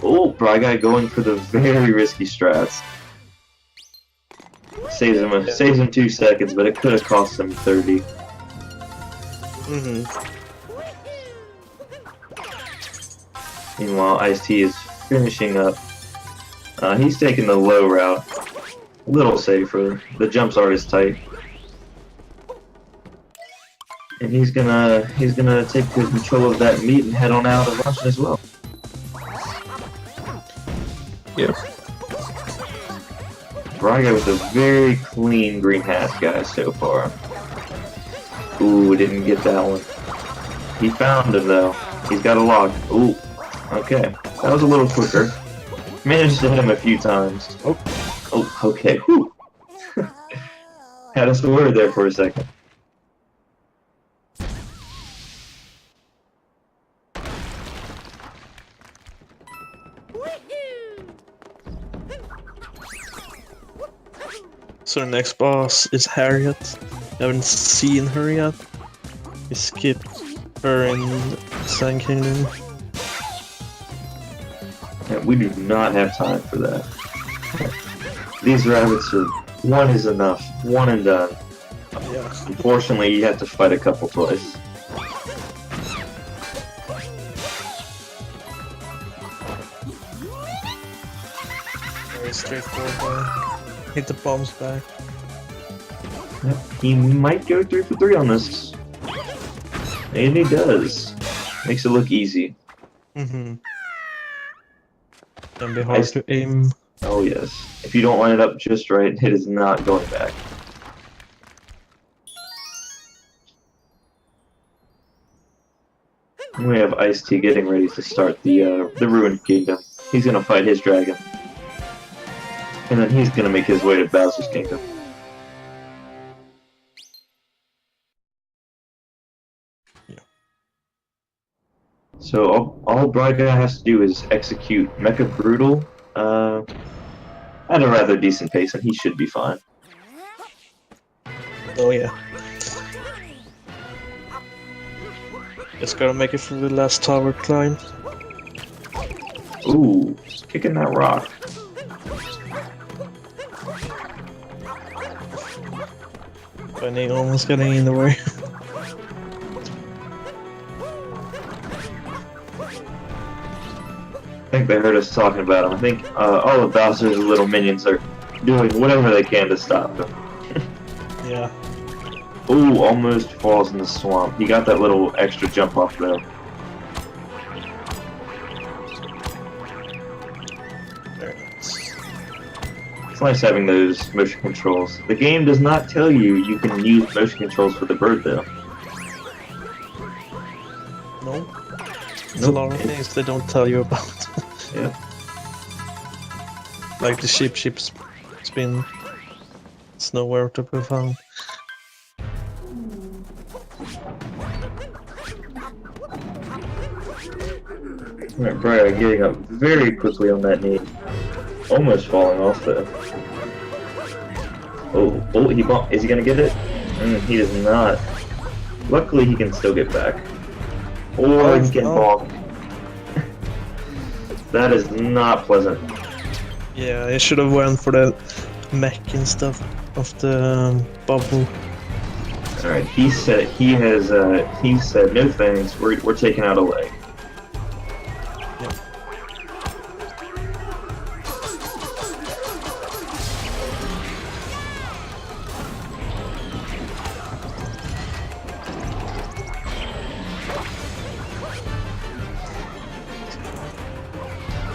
Oh, Briguy going for the very risky strats. Saves him 2 seconds, but it could have cost him 30. Meanwhile, IcedTea is finishing up. He's taking the low route. A little safer. The jumps are as tight. And he's gonna take good control of that meat and head on out of luncheon as well. Yeah. Briguy with a very clean green hat, guys, so far. Ooh, didn't get that one. He found him though. He's got a lock. Ooh, okay. That was a little quicker. Managed to hit him a few times. Oh, okay. Whew. Had us worried there for a second. So the next boss is Harriet. Haven't seen her yet. We skipped her in Sand Kingdom. Yeah, we do not have time for that. These rabbits are one is enough, one and done. Yeah. Unfortunately, you have to fight a couple twice. Very straightforward. Hit the bombs back. Yep, he might go 3 for 3 on this. And he does. Makes it look easy. Can be hard to aim. Oh yes. If you don't line it up just right, it is not going back. And we have IcedTea getting ready to start the Ruined Kingdom. He's gonna fight his dragon. And then he's gonna make his way to Bowser's Kingdom. So all Briguy has to do is execute Mecha Brutal at a rather decent pace, and he should be fine. Oh yeah. Just gotta make it through the last tower climb. Ooh, kicking that rock. Bunny almost getting in the way. I think they heard us talking about him. I think all of Bowser's little minions are doing whatever they can to stop him. Yeah. Ooh, almost falls in the swamp. He got that little extra jump off though. Very nice. It's nice having those motion controls. The game does not tell you you can use motion controls for the bird though. No. There's a lot of things they don't tell you about. Yeah. Like the ship spin. It's nowhere to be found. Alright, Briguy getting up very quickly on that knee. Almost falling off though. Oh, he bumped. Is he gonna get it? He does not. Luckily, he can still get back. Or he can bonk. That is not pleasant. Yeah, I should have went for the mech and stuff of the bubble. Alright, he said no thanks, we're taking out a leg. Yep.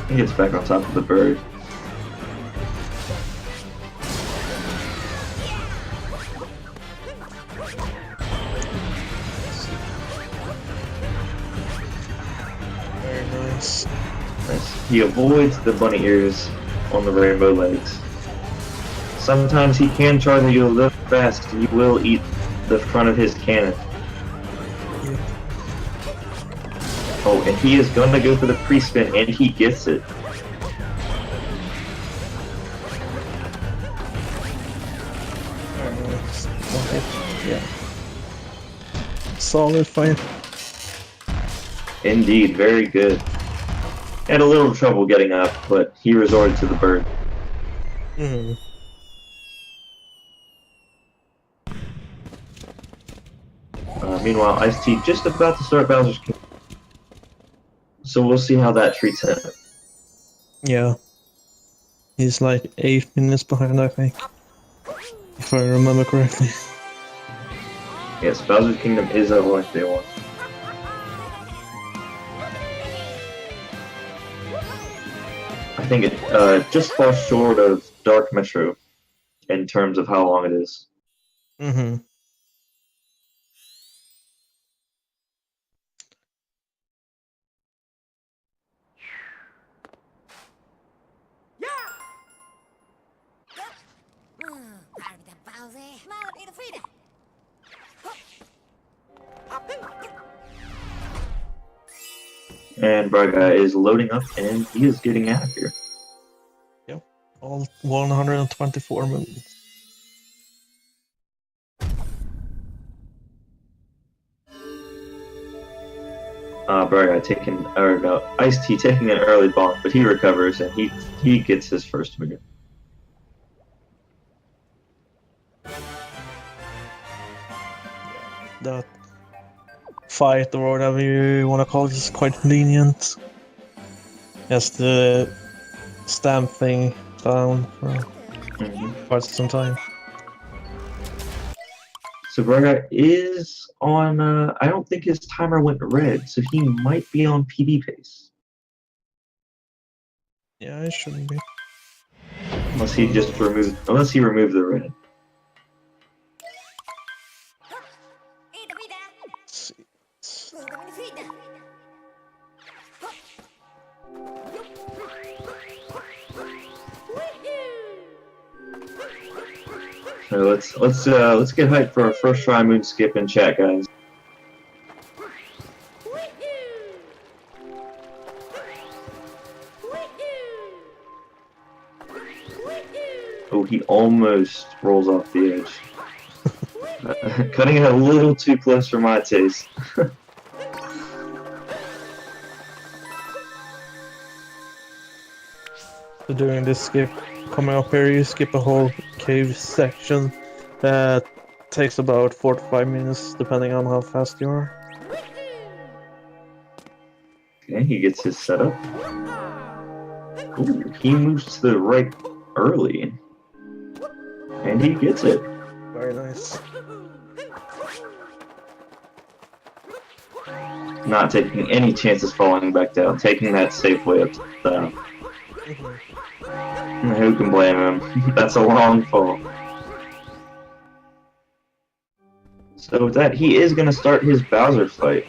He gets back on top of the bird. Nice. Nice. He avoids the bunny ears on the rainbow legs. Sometimes he can charge you a little fast and you will eat the front of his cannon. Yep. Oh, and he is gonna go for the pre-spin and he gets it. Yeah. Solid fight. Indeed, very good. Had a little trouble getting up, but he resorted to the bird. Meanwhile, IcedTea just about to start Bowser's Kingdom. So we'll see how that treats him. Yeah. He's like 8 minutes behind, I think. If I remember correctly. Yes, Bowser's Kingdom is a life day one. I think it just falls short of Dark Metro in terms of how long it is. And Briguy is loading up and he is getting out of here. Yep. All 124 moves. Briguy taking, or no, IcedTea taking an early bonk, but he recovers and he gets his first move. That fight, or whatever you want to call it, is quite lenient. Just the stamp thing down for quite some time. So Briguy is on, I don't think his timer went red, so he might be on PB pace. Yeah, it shouldn't be. Unless he removed the red. Let's see. So let's get hyped for our first try moon skip in chat, guys. Oh, he almost rolls off the edge. Cutting it a little too close for my taste. So during this skip, coming up here, you skip a whole cave section that takes about 4 to 5 minutes, depending on how fast you are. Okay, he gets his setup. Ooh, he moves to the right early. And he gets it. Very nice. Not taking any chances falling back down, taking that safe way up to the top. Who can blame him? That's a long fall. So with that, he is going to start his Bowser fight.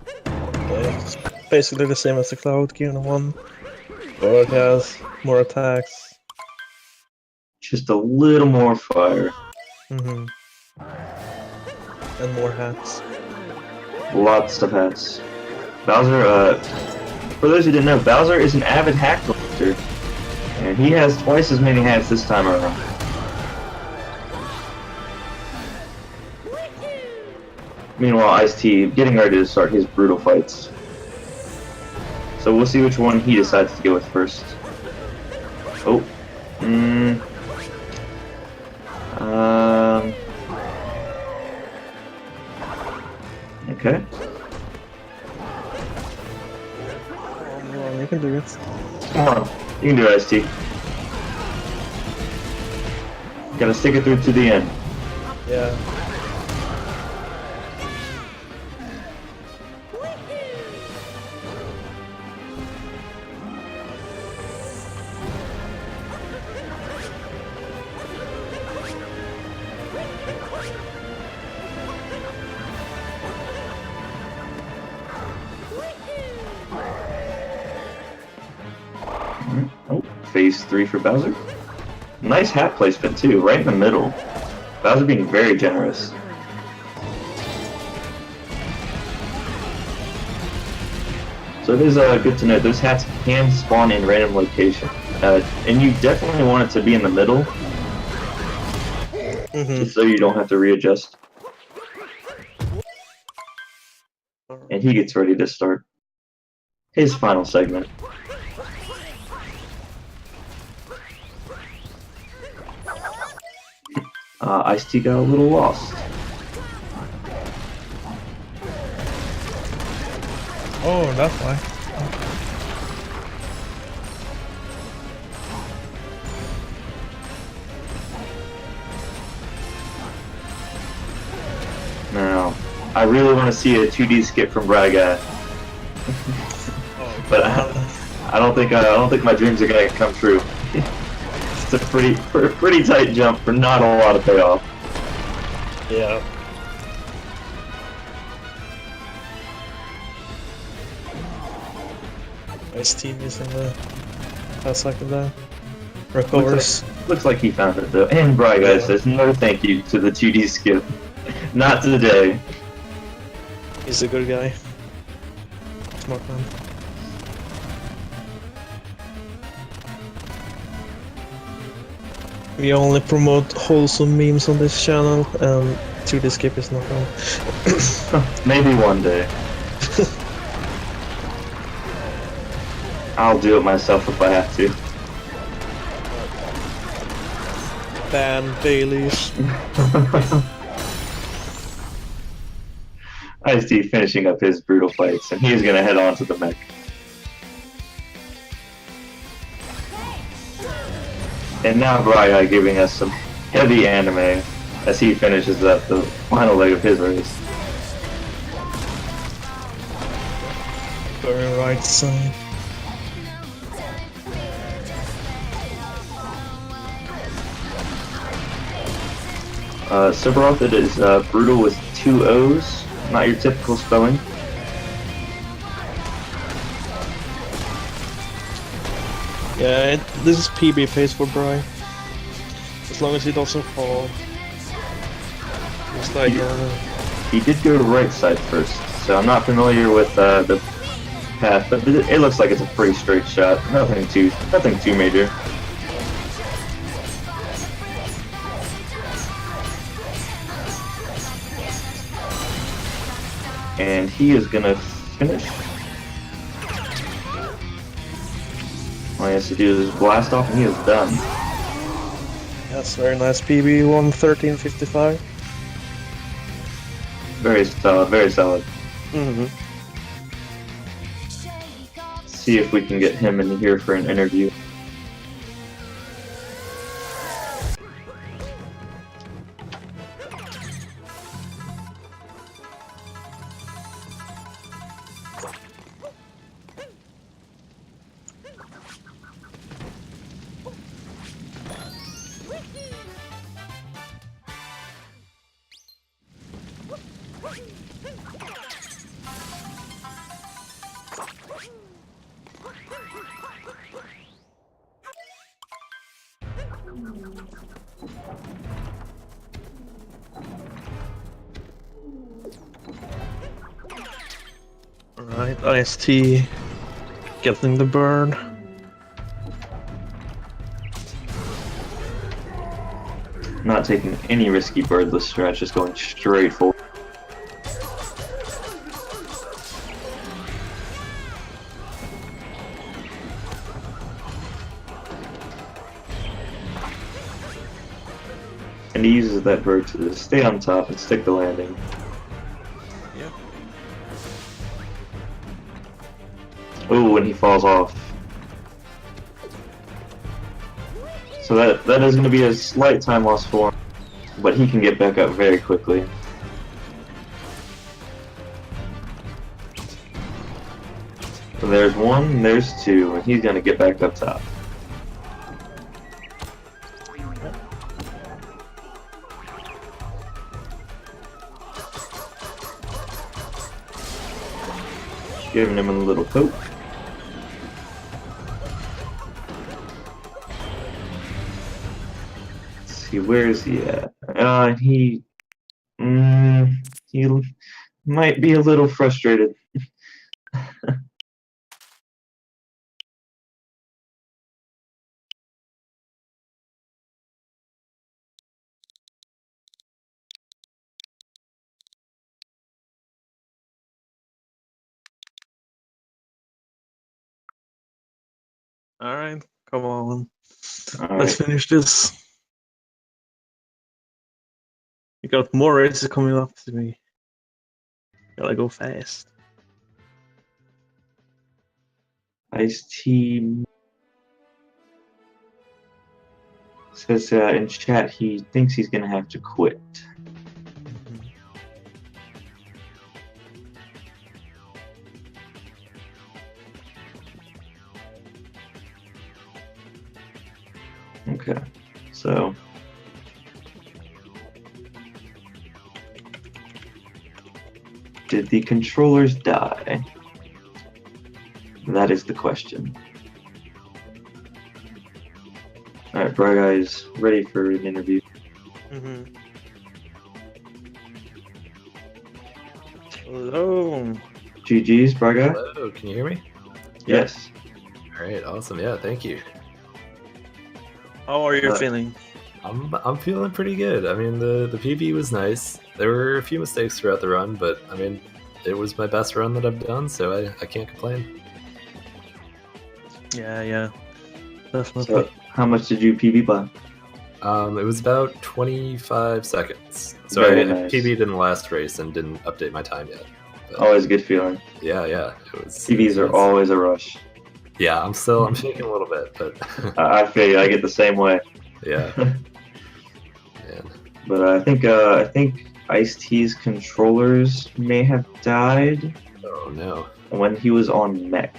Yeah, it's basically the same as the Cloud Kingdom one, but it has more attacks. Just a little more fire. And more hats. Lots of hats. Bowser, for those who didn't know, Bowser is an avid hat collector. And he has twice as many hats this time around. Meanwhile, IcedTea getting ready to start his brutal fights. So we'll see which one he decides to go with first. Oh. Okay. Come on, you can do it. Come on. You can do it, IcedTea. Gotta stick it through to the end. Yeah. Oh, phase 3 for Bowser. Nice hat placement too, right in the middle. Bowser being very generous. So it is good to know those hats can spawn in random location, and you definitely want it to be in the middle, just so you don't have to readjust. And he gets ready to start his final segment. IcedTea got a little lost. Oh, that's why. Now, I really want to see a 2D skip from Briguy, but I don't think my dreams are gonna come true. It's a pretty tight jump for not a lot of payoff. Yeah. Nice team is in the last second there. Recovers. Looks like he found it though. And Briguy says no thank you to the 2D skip. Not today. He's a good guy. Smart man. We only promote wholesome memes on this channel, and 2D skip is not wrong. Maybe one day. I'll do it myself if I have to. Ban Baileys. IcedTea finishing up his brutal fights, and he's gonna head on to the mech. And now Briguy giving us some heavy anime as he finishes up the final leg of his race. Very right side. Sephiroth, it is brutal with 2 O's, not your typical spelling. Yeah, this is PB pace for Briguy. As long as he doesn't fall. It's like He did go to right side first, so I'm not familiar with the path, but it looks like it's a pretty straight shot. Nothing too major. And he is gonna finish. All he has to do is blast off, and he is done. That's very nice. PB 113.55. Very solid, very solid. See if we can get him in here for an interview. Alright, IcedTea getting the burn. Not taking any risky birdless stretch, just going straight forward. And he uses that bird to stay on top and stick the landing. Yep. Oh, and he falls off. So that is going to be a slight time loss for him, but he can get back up very quickly. So there's one, and there's two, and he's going to get back up top. Giving him a little poke. see, where is he at? He might be a little frustrated. Alright, come on. All Let's right. finish this. You got more races coming up to me. Gotta go fast. IcedTea says in chat he thinks he's gonna have to quit. Okay, so did the controllers die? That is the question. Alright, Briguy is ready for an interview. Hello. GG's, Briguy? Hello, can you hear me? Yes. All right, awesome. Yeah, thank you. How are you feeling? I'm feeling pretty good. I mean, the PB was nice. There were a few mistakes throughout the run, but I mean, it was my best run that I've done, so I can't complain. Yeah, definitely. So, how much did you PB by? It was about 25 seconds. So Very I nice. PB'd in the last race and didn't update my time yet. But Always a good feeling. yeah, it was. PBs are always a rush. Yeah, I'm shaking a little bit, but I feel you. I get the same way. yeah. Man. But I think IcedTea's controllers may have died Oh no. when he was on mech.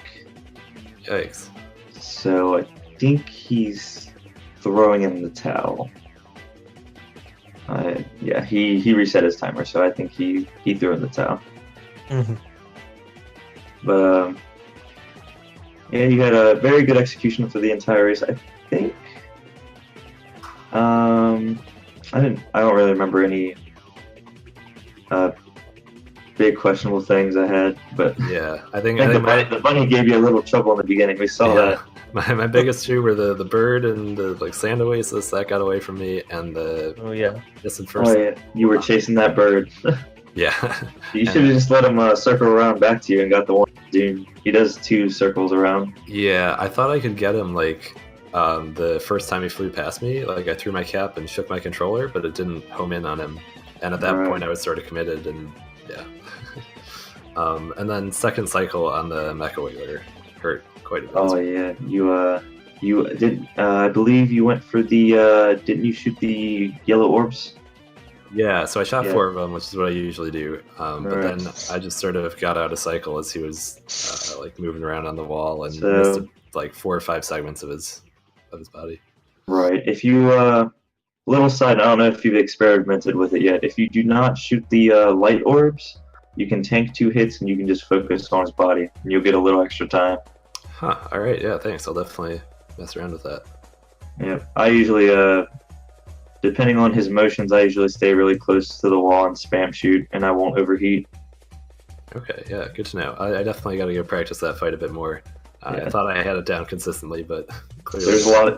Yikes. So I think he's throwing in the towel. Yeah, he reset his timer, so I think he threw in the towel. But yeah, you had a very good execution for the entire race. I think. I don't really remember any big questionable things I had, but Yeah, I think the bunny gave you a little trouble in the beginning. We saw that. My biggest two were the bird and the Sand Oasis that got away from me, and the distant first. Oh yeah, you were chasing that bird. Yeah. You should have just let him circle around back to you and got the one dude. He does 2 circles around. Yeah, I thought I could get him like the first time he flew past me. Like I threw my cap and shook my controller, but it didn't home in on him. And at that point, I was sort of committed, and yeah. And then second cycle on the Mecha Wiggler hurt quite a bit. Oh yeah, you did. I believe you went for the. Didn't you shoot the yellow orbs? Yeah, so I shot 4 of them, which is what I usually do. But then Right. I just sort of got out of cycle as he was like moving around on the wall and So- missed like 4 or 5 segments of his body. Right. If you little side, I don't know if you've experimented with it yet. If you do not shoot the light orbs, you can tank 2 hits and you can just focus on his body, and you'll get a little extra time. Huh. All right. Yeah. Thanks. I'll definitely mess around with that. Yeah. I usually depending on his motions, I usually stay really close to the wall and spam shoot, and I won't overheat. Okay. Yeah. Good to know. I definitely got to go practice that fight a bit more. I thought I had it down consistently, but clearly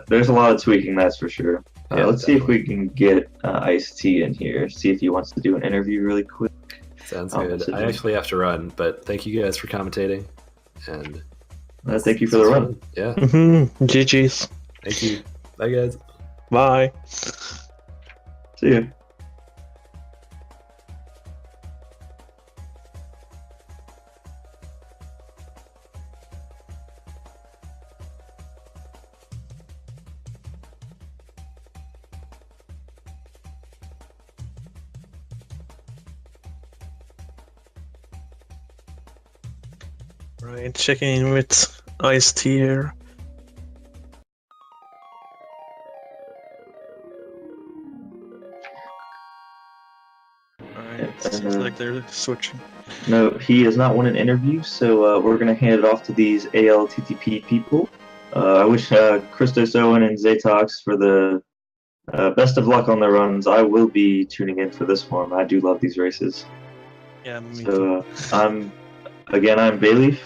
there's a lot of tweaking, that's for sure. Yeah, let's see if we can get IcedTea in here. See if he wants to do an interview really quick. Sounds I'll good. message I him. actually have to run, but thank you guys for commentating, and Thank you for the run. Yeah. GG's. Thank you. Bye, guys. Bye. See ya. Right, checking in with IcedTea here. Alright, seems like they're switching. No, he has not won an interview, so we're going to hand it off to these ALTTP people. I wish Christos Owen and Zatox for the Best of luck on the runs. I will be tuning in for this one. I do love these races. Yeah, me too. So I'm Bayleaf,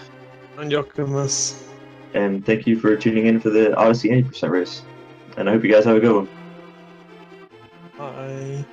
And Jokimus. and thank you for tuning in for the Odyssey 80% race. And I hope you guys have a good one. Bye.